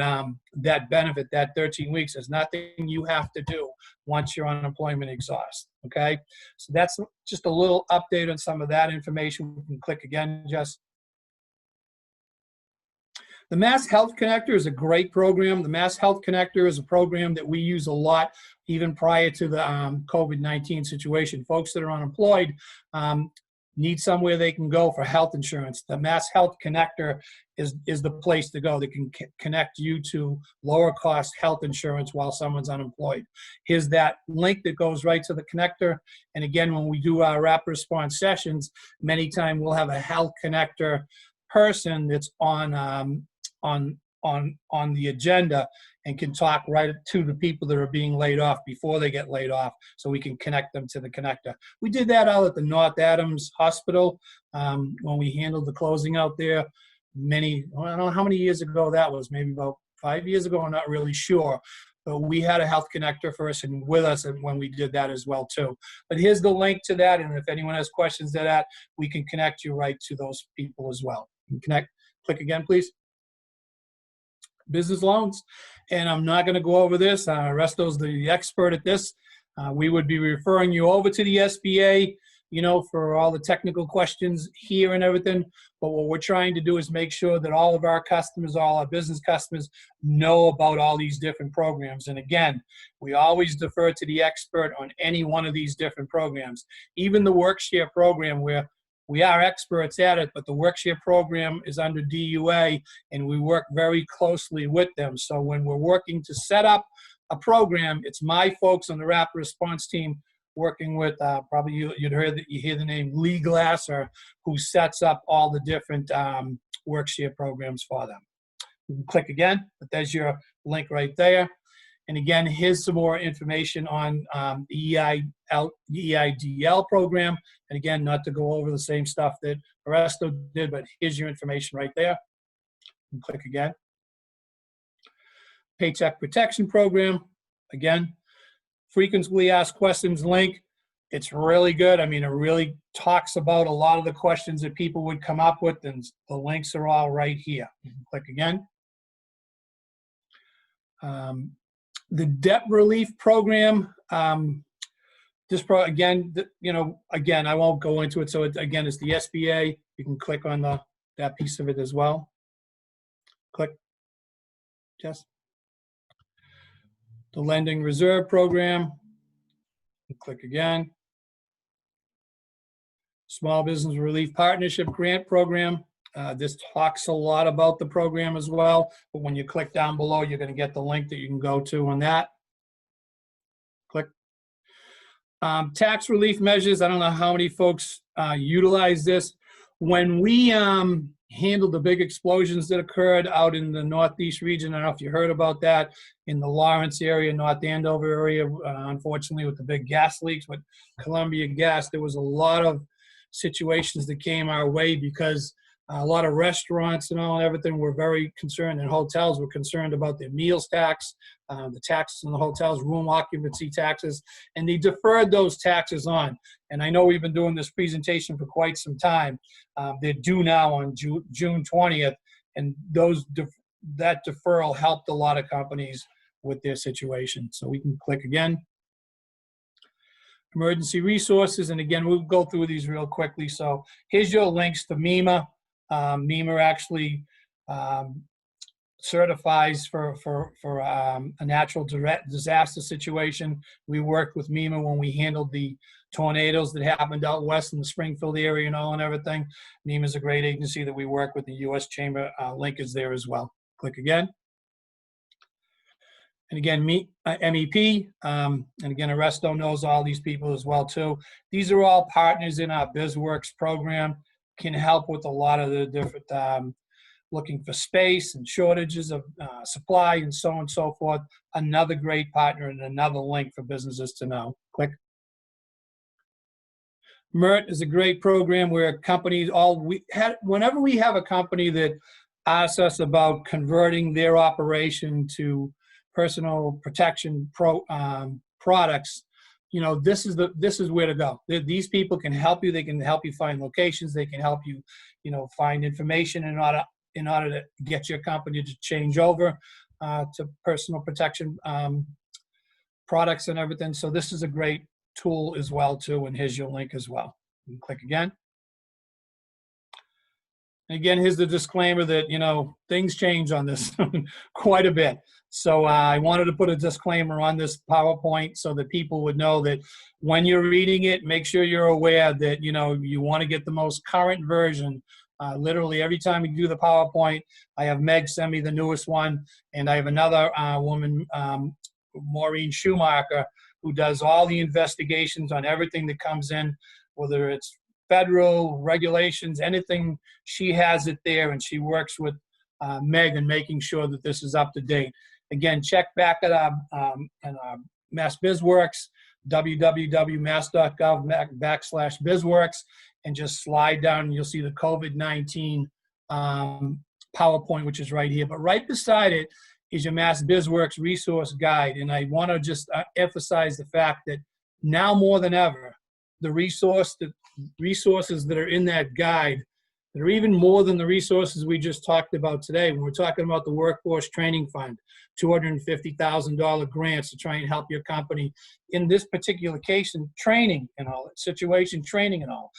that benefit, that 13 weeks. There's nothing you have to do once your unemployment exhausts, okay? So that's just a little update on some of that information. We can click again, Jess. The Mass Health Connector is a great program. The Mass Health Connector is a program that we use a lot even prior to the COVID-19 situation. Folks that are unemployed need somewhere they can go for health insurance. The Mass Health Connector is the place to go. They can connect you to lower cost health insurance while someone's unemployed. Here's that link that goes right to the connector. And again, when we do our rapid response sessions, many times we'll have a health connector person that's on the agenda and can talk right to the people that are being laid off before they get laid off, so we can connect them to the connector. We did that out at the North Adams Hospital when we handled the closing out there. I don't know how many years ago that was, maybe about 5 years ago, I'm not really sure. But we had a health connector person with us when we did that as well too. But here's the link to that, and if anyone has questions to that, we can connect you right to those people as well. Click again, please. Business loans, and I'm not going to go over this. Oreste's the expert at this. We would be referring you over to the SBA, for all the technical questions here and everything. But what we're trying to do is make sure that all of our customers, all our business customers, know about all these different programs. And again, we always defer to the expert on any one of these different programs. Even the Workshare program, where we are experts at it, but the Workshare program is under DUA, and we work very closely with them. So when we're working to set up a program, it's my folks on the rapid response team working with, probably you hear the name Lee Glasser, who sets up all the different Workshare programs for them. You can click again, but there's your link right there. And again, here's some more information on the EIDL program. And again, not to go over the same stuff that Oreste did, but here's your information right there. And click again. Paycheck Protection Program. Again, frequently asked questions link. It's really good. I mean, it really talks about a lot of the questions that people would come up with, and the links are all right here. You can click again. The debt relief program, again, again, I won't go into it. So again, it's the SBA. You can click on that piece of it as well. Click, Jess. The Lending Reserve Program. Click again. Small Business Relief Partnership Grant Program. This talks a lot about the program as well, but when you click down below, you're going to get the link that you can go to on that. Click. Tax relief measures. I don't know how many folks utilize this. When we handled the big explosions that occurred out in the Northeast region, I don't know if you heard about that, in the Lawrence area, North Andover area, unfortunately with the big gas leaks with Columbia Gas, there was a lot of situations that came our way because a lot of restaurants and all and everything were very concerned, and hotels were concerned about their meals tax, the taxes in the hotels, room occupancy taxes, and they deferred those taxes on. And I know we've been doing this presentation for quite some time. They're due now on June 20th, and that deferral helped a lot of companies with their situation. So we can click again. Emergency resources, and again, we'll go through these real quickly. So here's your links to MEMA. MEMA actually certifies for a natural disaster situation. We worked with MEMA when we handled the tornadoes that happened out west in the Springfield area and all and everything. MEMA is a great agency that we work with. The U.S. Chamber link is there as well. Click again. And again, MEP, and again, Oreste knows all these people as well too. These are all partners in our BizWorks program, can help with a lot of the different, looking for space and shortages of supply and so on and so forth. Another great partner and another link for businesses to know. Click. MERT is a great program where companies, whenever we have a company that asks us about converting their operation to personal protection products, this is where to go. These people can help you. They can help you find locations. They can help you, find information in order to get your company to change over to personal protection products and everything. So this is a great tool as well too. And here's your link as well. You can click again. And again, here's the disclaimer that things change on this quite a bit. So I wanted to put a disclaimer on this PowerPoint so that people would know that when you're reading it, make sure you're aware that, you want to get the most current version. Literally every time we do the PowerPoint, I have Meg send me the newest one, and I have another woman, Maureen Schumacher, who does all the investigations on everything that comes in, whether it's federal regulations, anything. She has it there, and she works with Meg in making sure that this is up to date. Again, check back at our Mass BizWorks, www.mass.gov/BizWorks, and just slide down and you'll see the COVID-19 PowerPoint, which is right here. But right beside it is your Mass BizWorks resource guide. And I want to just emphasize the fact that now more than ever, the resources that are in that guide, that are even more than the resources we just talked about today. When we're talking about the Workforce Training Fund, $250,000 grants to try and help your company in this particular case, in training and all, situation training and all.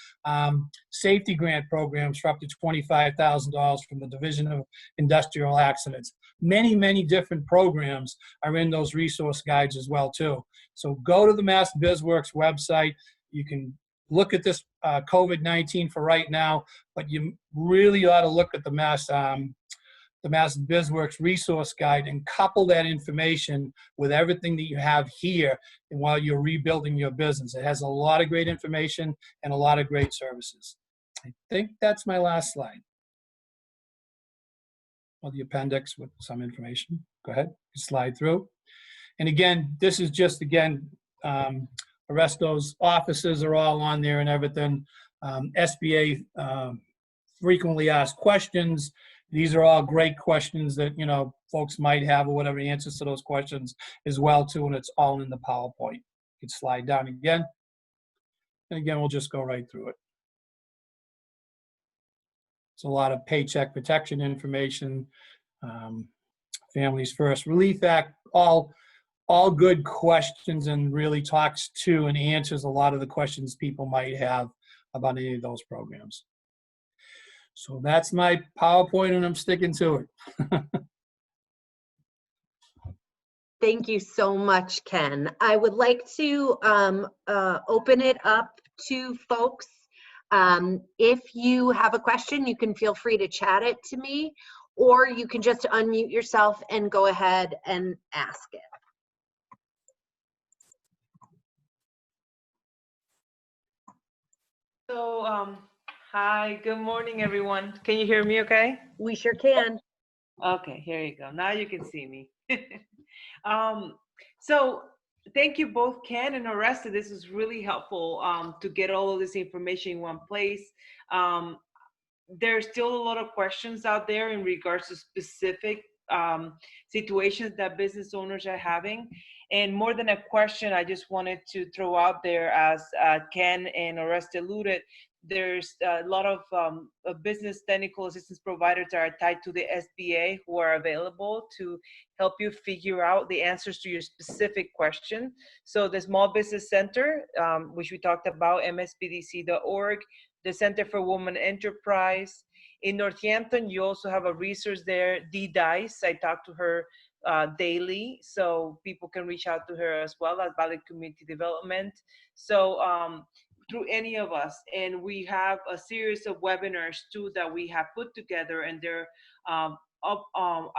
Safety grant programs for up to $25,000 from the Division of Industrial Accidents. Many, many different programs are in those resource guides as well too. So go to the Mass BizWorks website. You can look at this COVID-19 for right now, but you really ought to look at the Mass BizWorks resource guide and couple that information with everything that you have here and while you're rebuilding your business. It has a lot of great information and a lot of great services. I think that's my last slide. Well, the appendix with some information. Go ahead, slide through. And again, this is just, Oreste's offices are all on there and everything. SBA frequently asked questions. These are all great questions that, folks might have or whatever, answers to those questions as well too, and it's all in the PowerPoint. You can slide down again. And again, we'll just go right through it. It's a lot of Paycheck protection information, Families First Relief Act, all all good questions and really talks to and answers a lot of the questions people might have about any of those programs. So that's my PowerPoint, and I'm sticking to it. Thank you so much, Ken. I would like to open it up to folks. If you have a question, you can feel free to chat it to me, or you can just unmute yourself and go ahead and ask it. So, hi, good morning, everyone. Can you hear me okay? We sure can. Okay, here you go. Now you can see me. So thank you both, Ken and Oreste. This is really helpful to get all of this information in one place. There's still a lot of questions out there in regards to specific situations that business owners are having. And more than a question, I just wanted to throw out there, as Ken and Oreste alluded, there's a lot of business technical assistance providers that are tied to the SBA who are available to help you figure out the answers to your specific question. So the Small Business Center, which we talked about, msbdc.org, the Center for Women Enterprise. In Northampton, you also have a resource there, Dee Dice. I talk to her daily, so people can reach out to her as well as Valley Community Development. So through any of us, and we have a series of webinars too that we have put together, and they're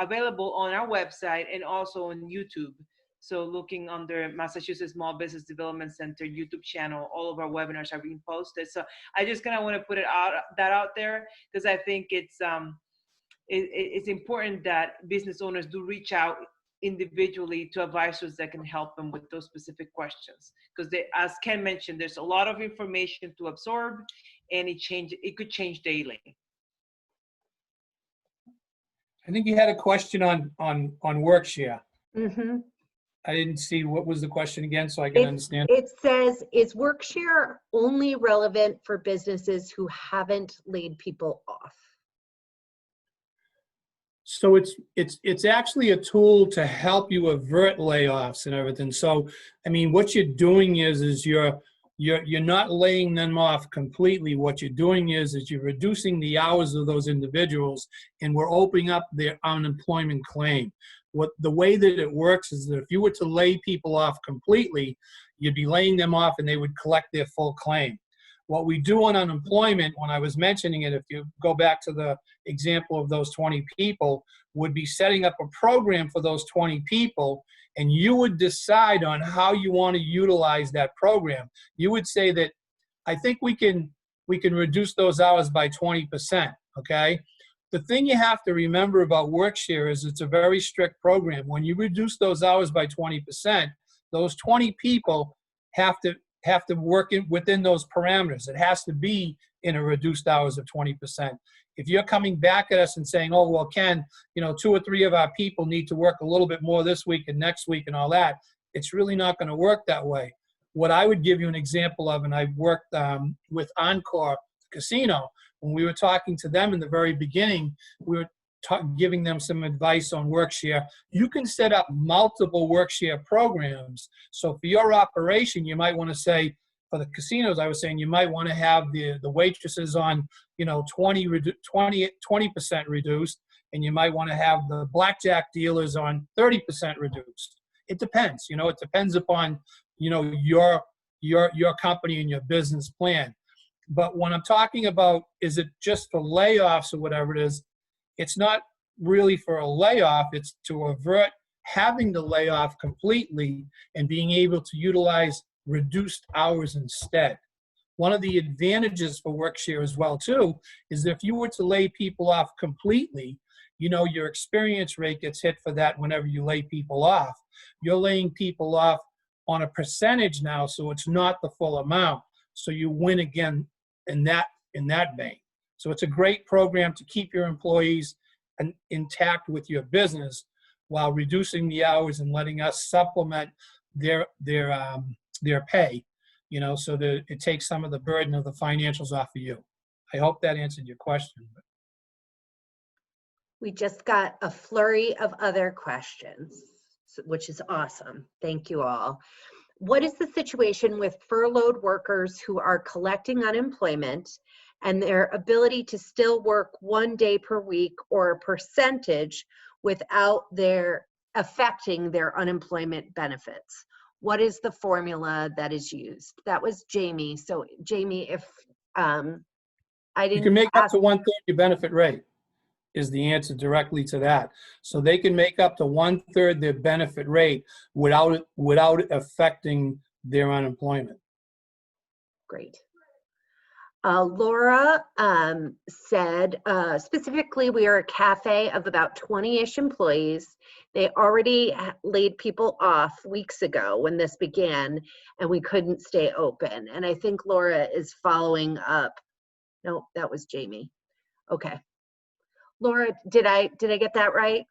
available on our website and also on YouTube. So looking under Massachusetts Small Business Development Center YouTube channel, all of our webinars are being posted. So I just kind of want to put it out there, because I think it's important that business owners do reach out individually to advisors that can help them with those specific questions. Because as Ken mentioned, there's a lot of information to absorb, and it could change daily. I think you had a question on Workshare. Mm-hmm. I didn't see, what was the question again, so I can understand? It says, is Workshare only relevant for businesses who haven't laid people off? So it's actually a tool to help you avert layoffs and everything. So, I mean, what you're doing is you're not laying them off completely. What you're doing is you're reducing the hours of those individuals, and we're opening up their unemployment claim. The way that it works is that if you were to lay people off completely, you'd be laying them off and they would collect their full claim. What we do on unemployment, when I was mentioning it, if you go back to the example of those 20 people, would be setting up a program for those 20 people, and you would decide on how you want to utilize that program. You would say that, I think we can reduce those hours by 20%, okay? The thing you have to remember about Workshare is it's a very strict program. When you reduce those hours by 20%, those 20 people have to work within those parameters. It has to be in a reduced hours of 20%. If you're coming back at us and saying, oh, well, Ken, 2 or 3 of our people need to work a little bit more this week and next week and all that, it's really not going to work that way. What I would give you an example of, and I worked with Encore Casino, when we were talking to them in the very beginning, we were giving them some advice on Workshare. You can set up multiple Workshare programs. So for your operation, you might want to say, for the casinos, I was saying you might want to have the waitresses on 20% reduced, and you might want to have the blackjack dealers on 30% reduced. It depends. It depends upon your company and your business plan. But when I'm talking about, is it just for layoffs or whatever it is, it's not really for a layoff. It's to avert having the layoff completely and being able to utilize reduced hours instead. One of the advantages for Workshare as well, too, is if you were to lay people off completely, your experience rate gets hit for that whenever you lay people off. You're laying people off on a percentage now, so it's not the full amount. So you win again in that vein. So it's a great program to keep your employees intact with your business while reducing the hours and letting us supplement their pay, so that it takes some of the burden of the financials off of you. I hope that answered your question. We just got a flurry of other questions. which is awesome. Thank you all. What is the situation with furloughed workers who are collecting unemployment and their ability to still work 1 day per week or a percentage without their affecting their unemployment benefits? What is the formula that is used? That was Jamie. So Jamie, if I You didn't can make up ask, to 1/3 your benefit rate is the answer directly to that. So they can make up to 1/3 their benefit rate without affecting their unemployment. great. Laura said, specifically, we are a cafe of about 20-ish employees. They already laid people off weeks ago when this began, and we couldn't stay open. And I think Laura is following up. No, that was Jamie. Okay. Laura, did I get that right?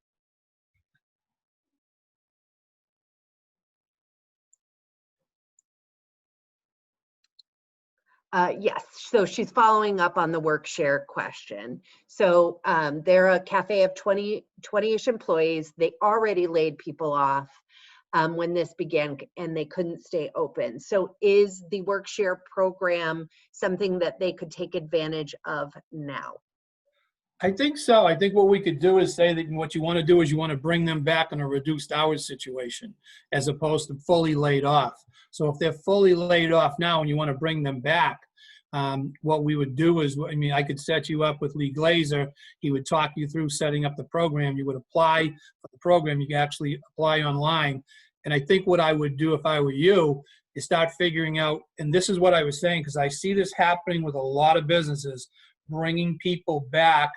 Yes, so she's following up on the work share question. So they're a cafe of 20-ish employees. They already laid people off when this began and they couldn't stay open. So is the work share program something that they could take advantage of now? I think so. I think what we could do is say that what you want to do is you want to bring them back in a reduced hours situation as opposed to fully laid off. So if they're fully laid off now and you want to bring them back, what we would do is, I mean, I could set you up with Lee Glazer. He would talk you through setting up the program. You would apply for the program. You can actually apply online. And I think what I would do if I were you is start figuring out, and this is what I was saying, because I see this happening with a lot of businesses, bringing people back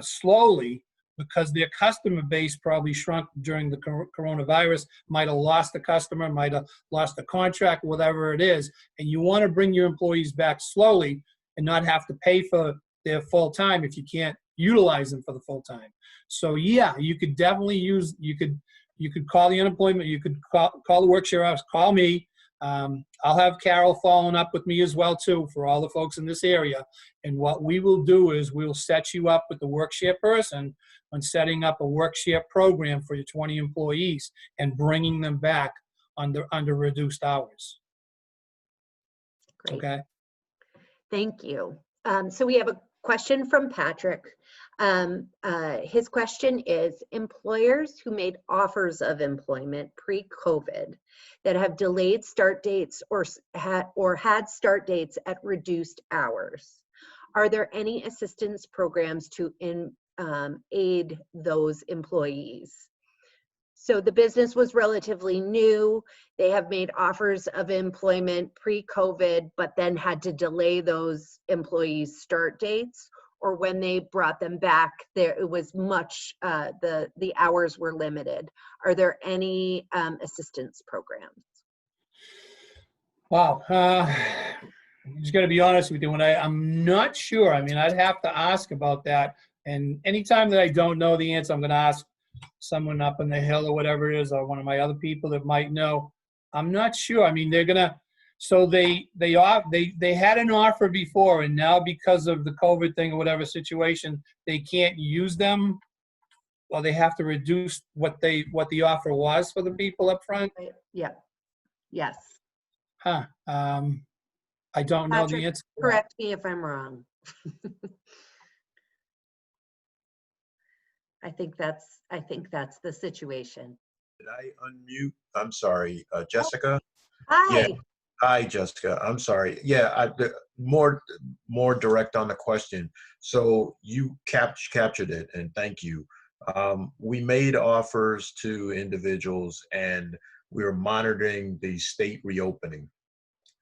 slowly because their customer base probably shrunk during the coronavirus, might have lost a customer, might have lost a contract, whatever it is. And you want to bring your employees back slowly and not have to pay for their full time if you can't utilize them for the full time. So yeah, you could definitely use, you could call the unemployment, you could call the work share office, call me. I'll have Carol following up with me as well too for all the folks in this area. And what we will do is we'll set you up with the workshare person on setting up a workshare program for your 20 employees and bringing them back under reduced hours. Great. Okay. Thank you. So we have a question from Patrick. His question is, employers who made offers of employment pre-COVID that have delayed start dates or had start dates at reduced hours, are there any assistance programs to aid those employees? So the business was relatively new. They have made offers of employment pre-COVID, but then had to delay those employees' start dates, or when they brought them back, it was much, the hours were limited. Are there any assistance programs? Wow. I'm just going to be honest with you. I'm not sure. I mean, I'd have to ask about that. And anytime that I don't know the answer, I'm going to ask someone up on the hill or whatever it is, or one of my other people that might know. I'm not sure. I mean, they're going to, so they had an offer before, and now because of the COVID thing or whatever situation, they can't use them, or they have to reduce what the offer was for the people up front. Yeah. Yes. Huh. I don't know the answer. Correct me if I'm wrong. I think that's the situation. Did I unmute? I'm sorry, Jessica? Hi. Yeah. Hi, Jessica. I'm sorry. Yeah, more direct on the question. So you captured it, and thank you. We made offers to individuals, and we were monitoring the state reopening.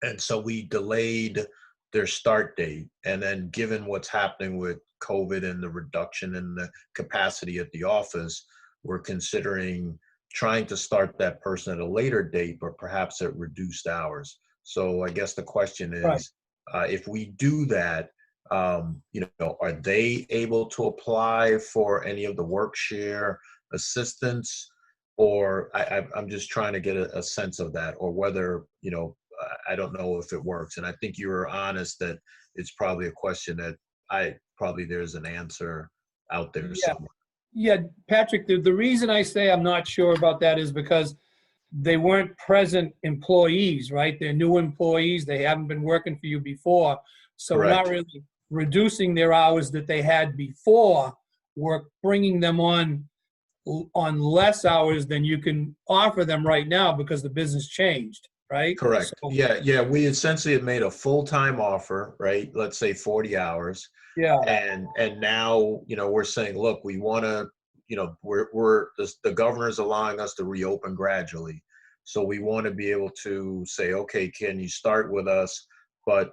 And so we delayed their start date. And then given what's happening with COVID and the reduction in the capacity at the office, we're considering trying to start that person at a later date, but perhaps at reduced hours. So I guess the question is, right, if we do that, are they able to apply for any of the work share assistance? Or I'm just trying to get a sense of that, or whether, I don't know if it works. And I think you were honest that it's probably a question that there's an answer out there somewhere. Yeah, Patrick, the reason I say I'm not sure about that is because they weren't present employees, right? They're new employees. They haven't been working for you before. So we're not Correct. really reducing their hours that they had before. We're bringing them on less hours than you can offer them right now because the business changed, right? Correct. So, Yeah. We essentially have made a full-time offer, right? Let's say 40 hours. yeah, And now, we're saying, look, we want to, the governor's allowing us to reopen gradually. So we want to be able to say, okay, can you start with us, but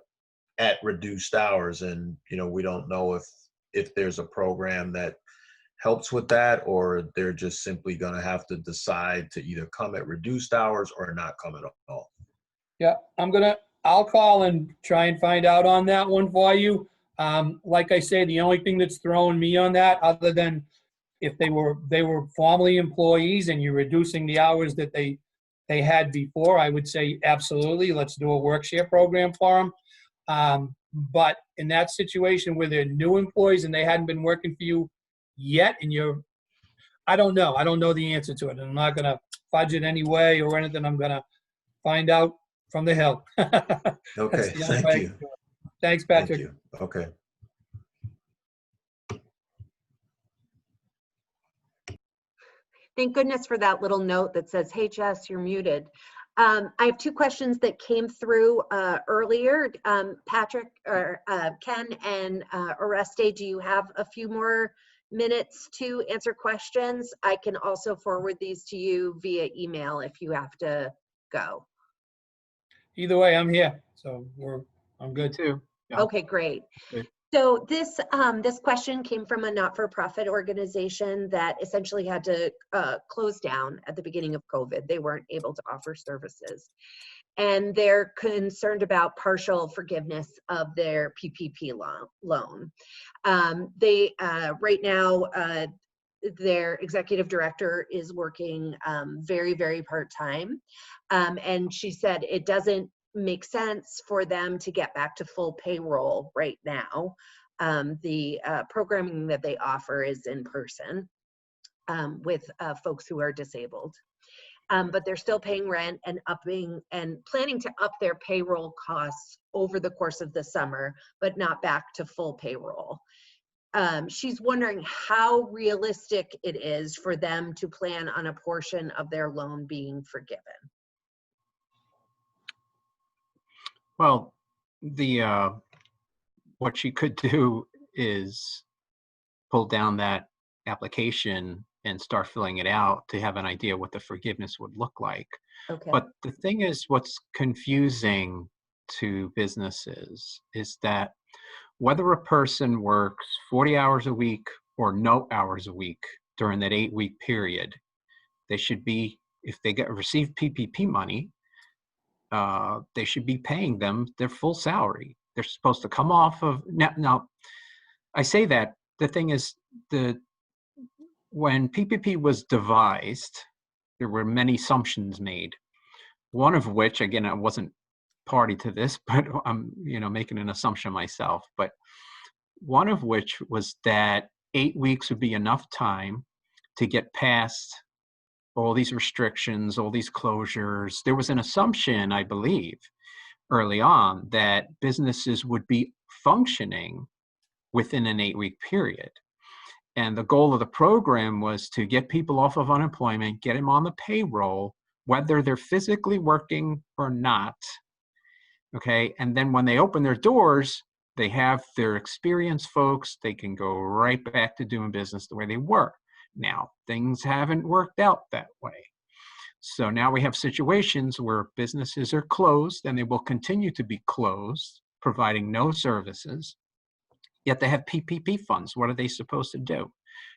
at reduced hours? And, we don't know if there's a program that helps with that, or they're just simply going to have to decide to either come at reduced hours or not come at all. yeah, I'll call and try and find out on that one for you. Like I say, the only thing that's throwing me on that, other than if they were formerly employees and you're reducing the hours that they had before, I would say absolutely, let's do a work share program for them. But in that situation where they're new employees and they hadn't been working for you yet, and I don't know the answer to it. I'm not gonna fudge it anyway or anything. I'm gonna find out from the Hill. That's Okay, the only thank way I you. can do it. Thanks, Thank Patrick. you. Okay. Thank goodness for that little note that says, hey, Jess, you're muted. I have two questions that came through earlier. Patrick or Ken and Oreste, do you have a few more minutes to answer questions? I can also forward these to you via email if you have to go. Either way, I'm here, so I'm good. Too. Yeah. Okay, great. Good. So this question came from a not-for-profit organization that essentially had to close down at the beginning of COVID. They weren't able to offer services. And they're concerned about partial forgiveness of their PPP loan. They right now, their executive director is working very, very part-time. And she said it doesn't make sense for them to get back to full payroll right now. The programming that they offer is in person with folks who are disabled. But they're still paying rent and planning to up their payroll costs over the course of the summer, but not back to full payroll. She's wondering how realistic it is for them to plan on a portion of their loan being forgiven. Well, what she could do is pull down that application and start filling it out to have an idea what the forgiveness would look like. Okay. But the thing is, what's confusing to businesses is that whether a person works 40 hours a week or no hours a week during that 8-week period, they should be, if they receive PPP money, they should be paying them their full salary. They're supposed to come off of, now I say that, the thing is, when PPP was devised, there were many assumptions made. One of which, again, I wasn't party to this, but I'm making an assumption myself, but one of which was that 8 weeks would be enough time to get past all these restrictions, all these closures. There was an assumption, I believe, early on that businesses would be functioning within an 8-week period. And the goal of the program was to get people off of unemployment, get them on the payroll, whether they're physically working or not. Okay, and then when they open their doors, they have their experienced folks, they can go right back to doing business the way they were. Now, things haven't worked out that way. So now we have situations where businesses are closed and they will continue to be closed, providing no services, yet they have PPP funds. What are they supposed to do?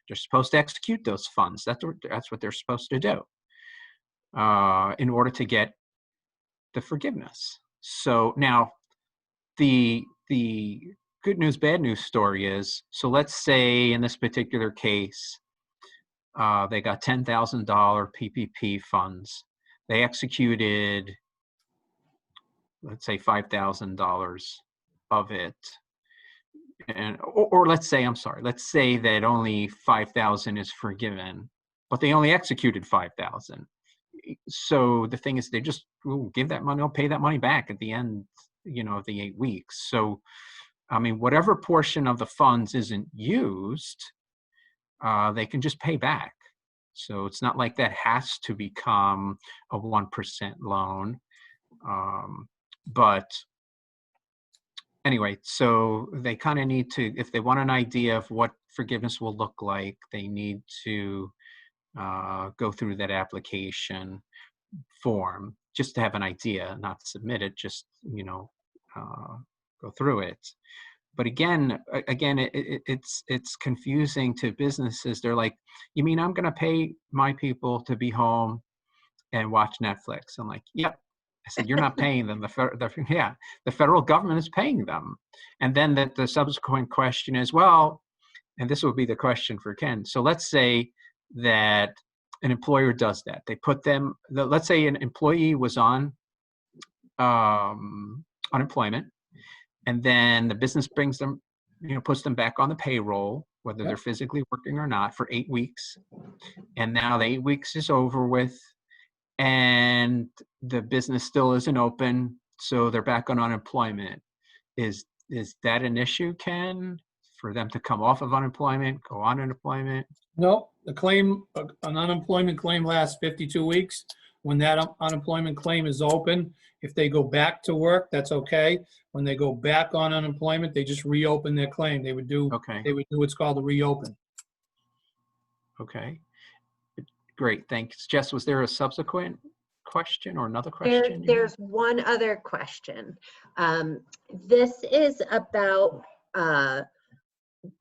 They're supposed to execute those funds. That's what they're supposed to do in order to get the forgiveness. So now the good news, bad news story is, so let's say in this particular case, they got $10,000 PPP funds. They executed, let's say $5,000 of it. or let's say, I'm sorry, let's say that only 5,000 is forgiven, but they only executed 5,000. So the thing is, they just give that money, they'll pay that money back at the end, of the 8 weeks. So, I mean, whatever portion of the funds isn't used, they can just pay back. So it's not like that has to become a 1% loan. But anyway, so they kind of need to, if they want an idea of what forgiveness will look like, they need to go through that application form just to have an idea, not submit it, just, go through it. But again, it's confusing to businesses. They're like, you mean I'm going to pay my people to be home and watch Netflix? I'm like, yep. I said, you're not paying them. The federal government is paying them. And then the subsequent question is, well, and this will be the question for Ken. So let's say that an employer does that. They put them, let's say an employee was on unemployment, and then the business brings them, puts them back on the payroll, whether they're physically working or not, for 8 weeks. And now the 8 weeks is over with, and the business still isn't open, so they're back on unemployment. Is that an issue, Ken, for them to come off of unemployment, go on unemployment? No, the claim, an unemployment claim lasts 52 weeks. When that unemployment claim is open, if they go back to work, that's okay. When they go back on unemployment, they just reopen their claim. They would do what's called a reopen. Okay, great, thanks. Jess, was there a subsequent question or another question? There's one other question. This is about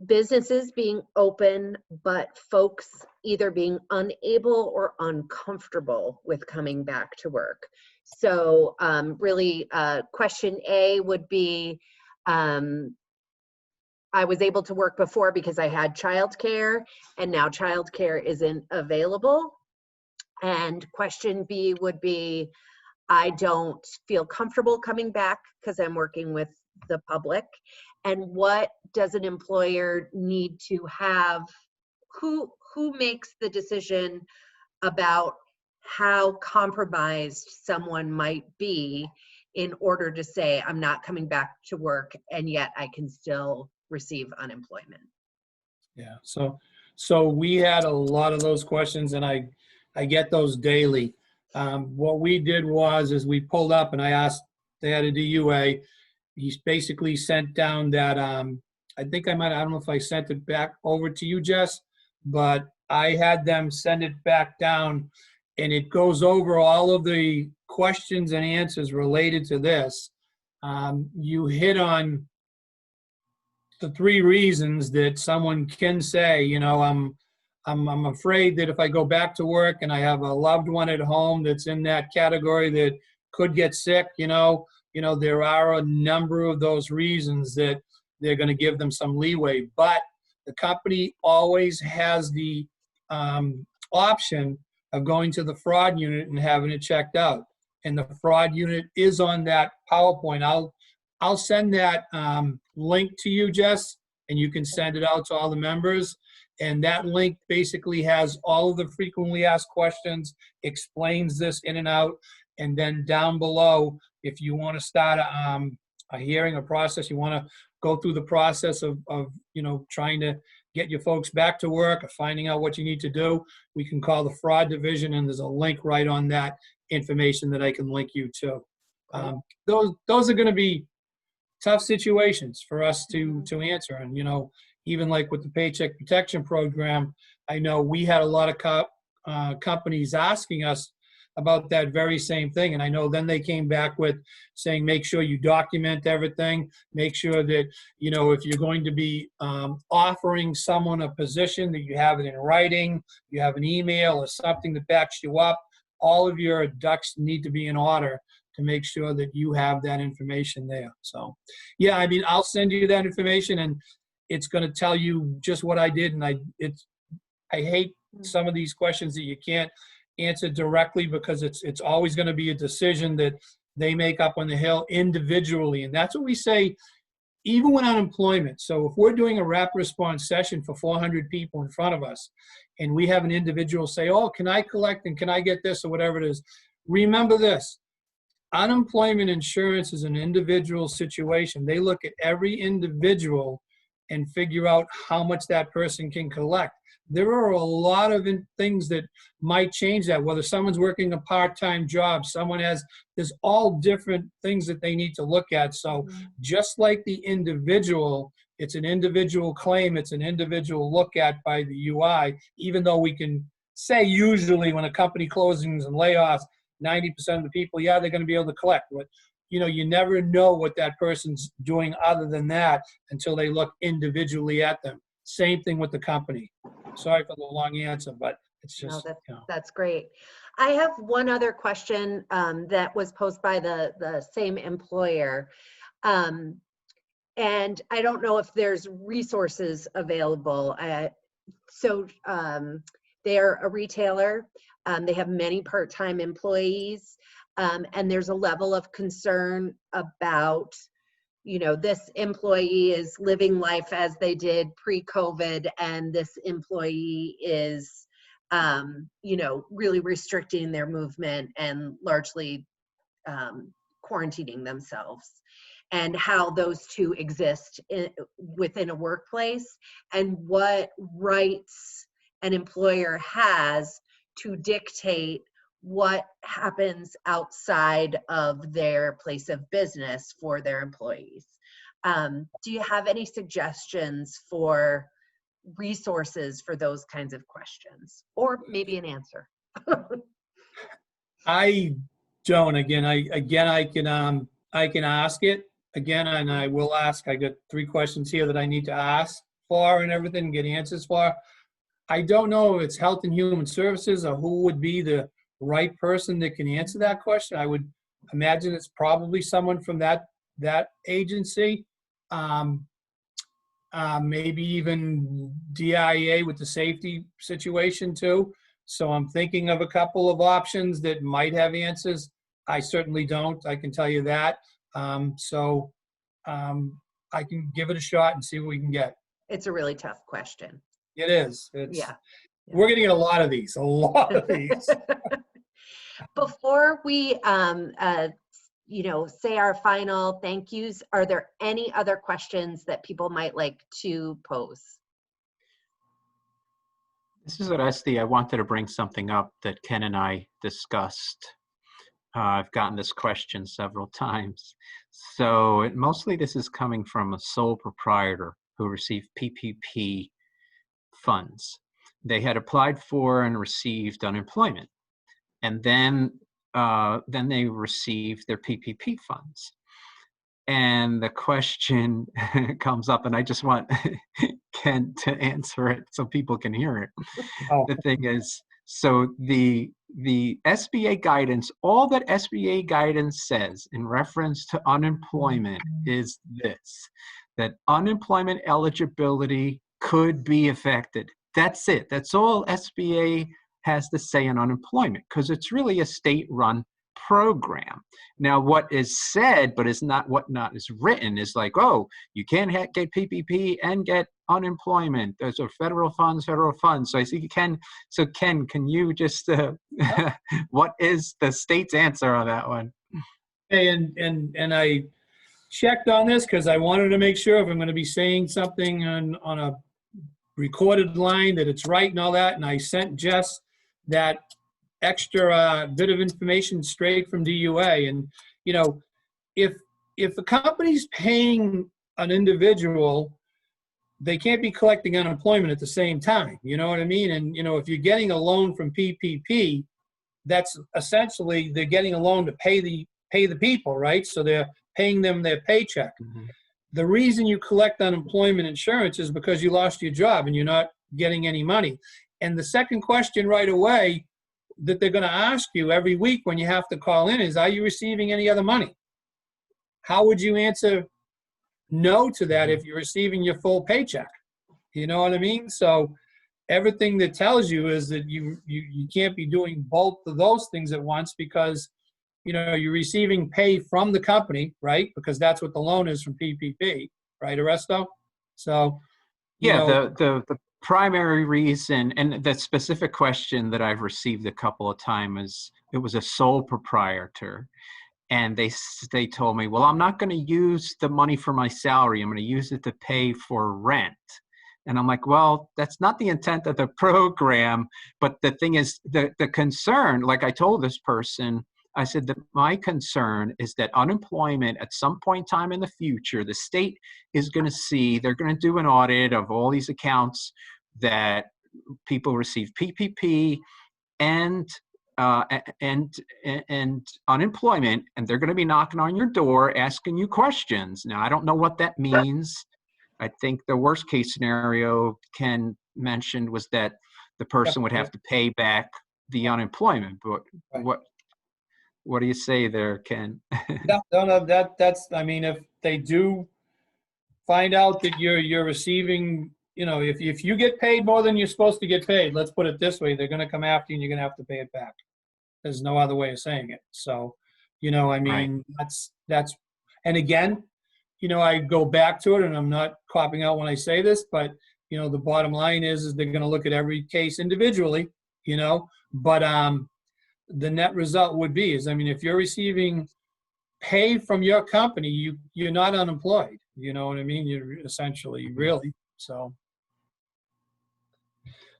businesses being open, but folks either being unable or uncomfortable with coming back to work. So really, question A would be, I was able to work before because I had childcare, and now childcare isn't available. And question B would be, I don't feel comfortable coming back because I'm working with the public. And what does an employer need to have? Who makes the decision about how compromised someone might be in order to say, I'm not coming back to work, and yet I can still receive unemployment? Yeah, so we had a lot of those questions, and I get those daily. What we did is we pulled up, and I asked, they had a DUA. He's basically sent down that, I think I don't know if I sent it back over to you, Jess, but I had them send it back down, and it goes over all of the questions and answers related to this. You hit on the 3 reasons that someone can say, I'm afraid that if I go back to work and I have a loved one at home that's in that category that could get sick, there are a number of those reasons that they're going to give them some leeway. But the company always has the option of going to the fraud unit and having it checked out. And the fraud unit is on that PowerPoint. I'll send that link to you, Jess, and you can send it out to all the members. And that link basically has all of the frequently asked questions, explains this in and out. And then down below, if you want to start a hearing, a process, you want to go through the process of trying to get your folks back to work or finding out what you need to do, we can call the fraud division, and there's a link right on that information that I can link you to. Those are going to be tough situations for us to answer. And, even like with the Paycheck Protection Program, I know we had a lot of companies asking us about that very same thing. And I know then they came back with saying, make sure you document everything, make sure that, if you're going to be offering someone a position, that you have it in writing, you have an email or something that backs you up. All of your ducks need to be in order to make sure that you have that information there. So, yeah, I'll send you that information, and it's going to tell you just what I did. And I hate some of these questions that you can't answer directly, because it's always going to be a decision that they make up on the Hill individually. And that's what we say even with unemployment, so if we're doing a rapid response session for 400 people in front of us, and we have an individual say, oh, can I collect and can I get this or whatever it is, remember this. Unemployment insurance is an individual situation. They look at every individual and figure out how much that person can collect. There are a lot of things that might change that, whether someone's working a part-time job, there's all different things that they need to look at. So just like the individual, it's an individual claim, it's an individual look at by the UI, even though we can say usually when a company closings and layoffs, 90% of the people, yeah, they're going to be able to collect. But, you know, you never know what that person's doing other than that until they look individually at them. Same thing with the company. Sorry for the long answer, but it's just, no, that's great. I have one other question that was posed by the same employer. And I don't know if there's resources available. They're a retailer. They have many part-time employees, and there's a level of concern about, you know, this employee is living life as they did pre-COVID, and this employee is, you know, really restricting their movement and largely quarantining themselves, and how those two exist within a workplace, and what rights an employer has to dictate what happens outside of their place of business for their employees. Do you have any suggestions for resources for those kinds of questions, or maybe an answer? I don't. Again, I can ask it again, and I will ask. I got 3 questions here that I need to ask for and everything, and get answers for. I don't know if it's Health and Human Services or who would be the right person that can answer that question. I would imagine it's probably someone from that agency, maybe even DIA with the safety situation too. So I'm thinking of a couple of options that might have answers. I certainly don't, I can tell you that. I can give it a shot and see what we can get. It's a really tough question. It is. Yeah. We're going to get a lot of these. Before we, you know, say our final thank yous, are there any other questions that people might like to pose? This is Oreste. I wanted to bring something up that Ken and I discussed. I've gotten this question several times. So mostly this is coming from a sole proprietor who received PPP funds. They had applied for and received unemployment, and then they received their PPP funds. And the question comes up, and I just want Ken to answer it so people can hear it. Oh. The thing is, so the SBA guidance, all that SBA guidance says in reference to unemployment is this, that unemployment eligibility could be affected. That's it. That's all SBA has to say on unemployment, because it's really a state-run program. Now, what is said, but is not what not is written, is like, oh, you can't get PPP and get unemployment. Those are federal funds. So I see Ken. So Ken, can you just what is the state's answer on that one? Hey, and I checked on this because I wanted to make sure if I'm going to be saying something on a recorded line that it's right and all that, and I sent Jess that extra bit of information straight from DUA. And you know, if the company's paying an individual, they can't be collecting unemployment at the same time. You know what I mean? And you know, if you're getting a loan from PPP, that's essentially they're getting a loan to pay the people, right? So they're paying them their paycheck. Mm-hmm. The reason you collect unemployment insurance is because you lost your job and you're not getting any money. And the second question right away that they're going to ask you every week when you have to call in is, are you receiving any other money? How would you answer no to that if you're receiving your full paycheck? You know what I mean? So everything that tells you is that you can't be doing both of those things at once, because you know, you're receiving pay from the company, right? Because that's what the loan is from PPP. right, Oresto? So, you Yeah, know, the primary reason, and the specific question that I've received a couple of times is, it was a sole proprietor, and they told me, well, I'm not going to use the money for my salary. I'm going to use it to pay for rent. And I'm like, well, that's not the intent of the program. But the thing is, the concern, like I told this person, I said that my concern is that unemployment at some point in time in the future, the state is going to see, they're going to do an audit of all these accounts that people receive PPP and unemployment, and they're going to be knocking on your door asking you questions. Now, I don't know what that means. I think the worst case scenario Ken mentioned was that the person would have to pay back the unemployment. But what do you say there, Ken? no, that's, I mean, if they do find out that you're receiving, you know, if you get paid more than you're supposed to get paid, let's put it this way, they're going to come after you and you're going to have to pay it back. There's no other way of saying it. So, you know, I mean, that's, and again, you know, I go back to it, and I'm not copping out when I say this, but, you know, the bottom line is they're going to look at every case individually, you know, but the net result would be is, I mean, if you're receiving pay from your company, you're not unemployed. You know what I mean? You're essentially really. So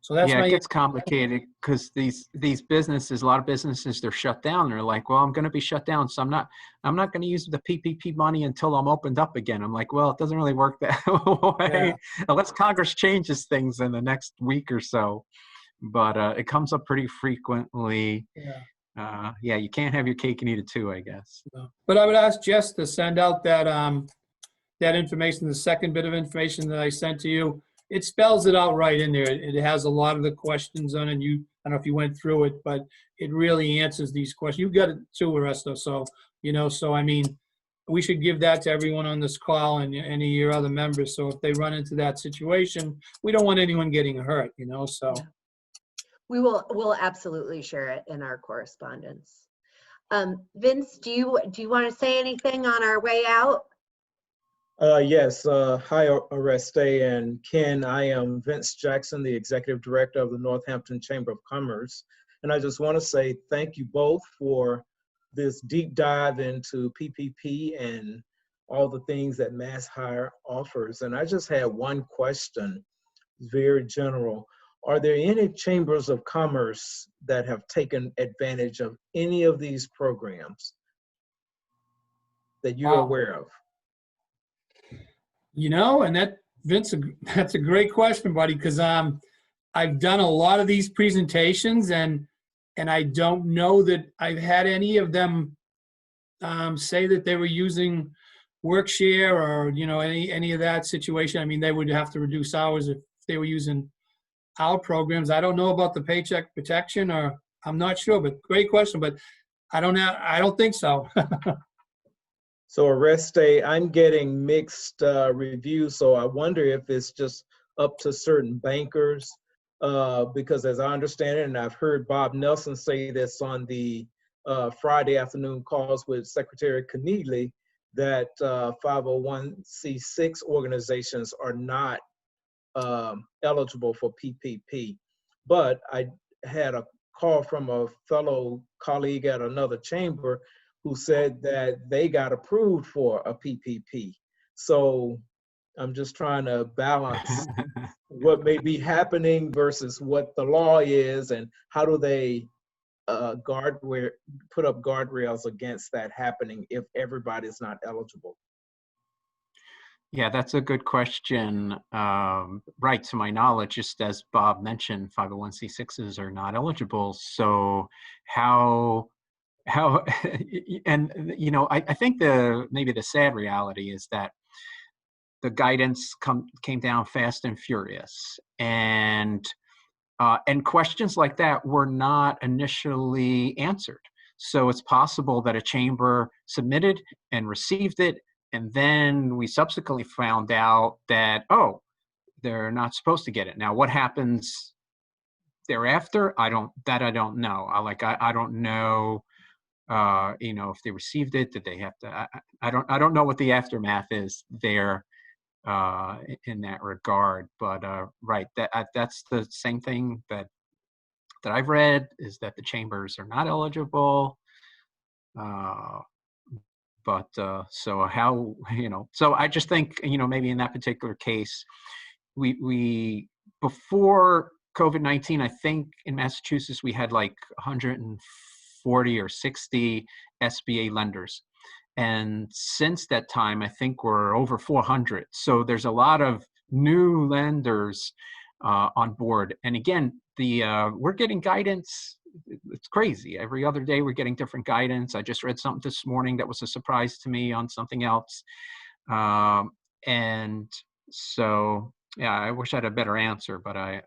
that's Yeah, my. it gets complicated because these businesses, a lot of businesses, they're shut down. They're like, well, I'm going to be shut down, so I'm not going to use the PPP money until I'm opened up again. I'm like, well, it doesn't really work that way unless Congress changes things in the next week or so. But it comes up pretty frequently. Yeah, you can't have your cake and eat it too, I guess. But I would ask Jess to send out that that information, the second bit of information that I sent to you. It spells it out right in there. It has a lot of the questions on it. I don't know if you went through it, but it really answers these questions. You got it too, Oresto. So, you know, so I mean, we should give that to everyone on this call and any of your other members. So if they run into that situation, we don't want anyone getting hurt, you know, so. Yeah. We'll absolutely share it in our correspondence. Vince, do you want to say anything on our way out? Yes. Hi, Oreste and Ken. I am Vince Jackson, the Executive Director of the Northampton Chamber of Commerce. And I just want to say thank you both for this deep dive into PPP and all the things that Mass Hire offers. And I just had one question, very general. Are there any chambers of commerce that have taken advantage of any of these programs that you're aware of? You know, and that, Vince, that's a great question, buddy, because I've done a lot of these presentations, and I don't know that I've had any of them say that they were using Workshare or, you know, any of that situation. I mean, they would have to reduce hours if they were using our programs. I don't know about the Paycheck protection, or I'm not sure, but great question, but I don't think so. So Oreste, I'm getting mixed reviews, so I wonder if it's just up to certain bankers, because as I understand it, and I've heard Bob Nelson say this on the Friday afternoon calls with Secretary Keneally, that 501c6 organizations are not eligible for PPP. But I had a call from a fellow colleague at another chamber who said that they got approved for a PPP. So I'm just trying to balance what may be happening versus what the law is, and how do they put up guardrails against that happening if everybody's not eligible. Yeah, that's a good question. Right, to my knowledge, just as Bob mentioned, 501c6s are not eligible. So how, and you know, I think maybe the sad reality is that the guidance came down fast and furious, and questions like that were not initially answered. So it's possible that a chamber submitted and received it, and then we subsequently found out that, oh, they're not supposed to get it. Now, what happens thereafter? I don't know. I don't know. You know, if they received it, did they have to? I don't know what the aftermath is there. in that regard. But right, that's the same thing that I've read, is that the chambers are not eligible. But so how, so I just think, maybe in that particular case, we before COVID-19, I think in Massachusetts, we had like 140 or 60 SBA lenders. And since that time, I think we're over 400. So there's a lot of new lenders on board. And again, we're getting guidance. It's crazy. Every other day we're getting different guidance. I just read something this morning that was a surprise to me on something else. And so, yeah, I wish I had a better answer, but I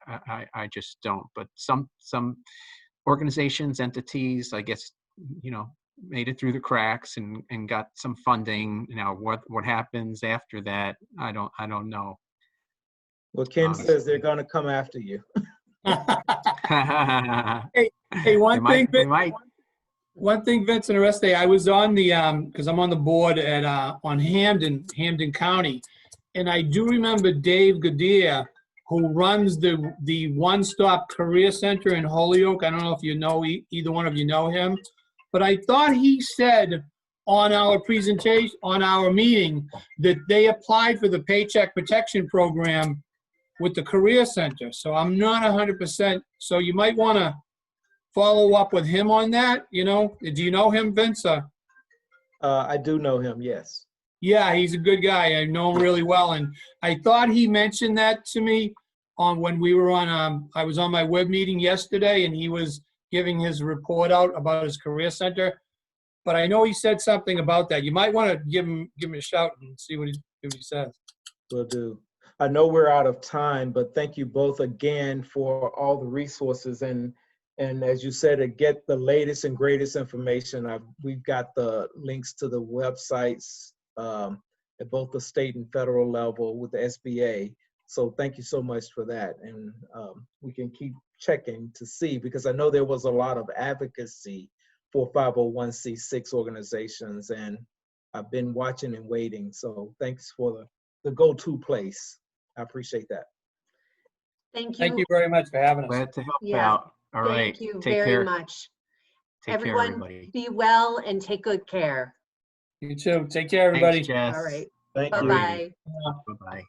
just don't. But some organizations, entities, I guess, made it through the cracks and got some funding. Now, what happens after that, I don't know. Well, Ken says they're going to come after you. Hey, one thing, Vince and Oreste, I was on the because I'm on the board at on Hampden County, and I do remember Dave Gadia, who runs the One-Stop Career Center in Holyoke. I don't know if you know either one of you know him, but I thought he said on our presentation, on our meeting, that they applied for the Paycheck Protection Program with the Career Center. So I'm not 100%. So you might want to follow up with him on that. Do you know him, Vince? I do know him, yes. Yeah, he's a good guy. I know him really well. And I thought he mentioned that to me when we were on, I was on my web meeting yesterday, and he was giving his report out about his Career Center. But I know he said something about that. You might want to give him a shout and see what he says. Will do. I know we're out of time, but thank you both again for all the resources. And as you said, to get the latest and greatest information, we've got the links to the websites at both the state and federal level with the SBA. So thank you so much for that. And we can keep checking to see, because I know there was a lot of advocacy for 501c6 organizations, and I've been watching and waiting. So thanks for the go-to place. I appreciate that. Thank you. Thank you very much for having us. Glad to help Yeah. out. All right. Thank you Take very care. much. Take care, Everyone, everybody. be well and take good care. You too. Take care, everybody. Thanks, Jess. All right. Thank you. Bye-bye. Bye-bye.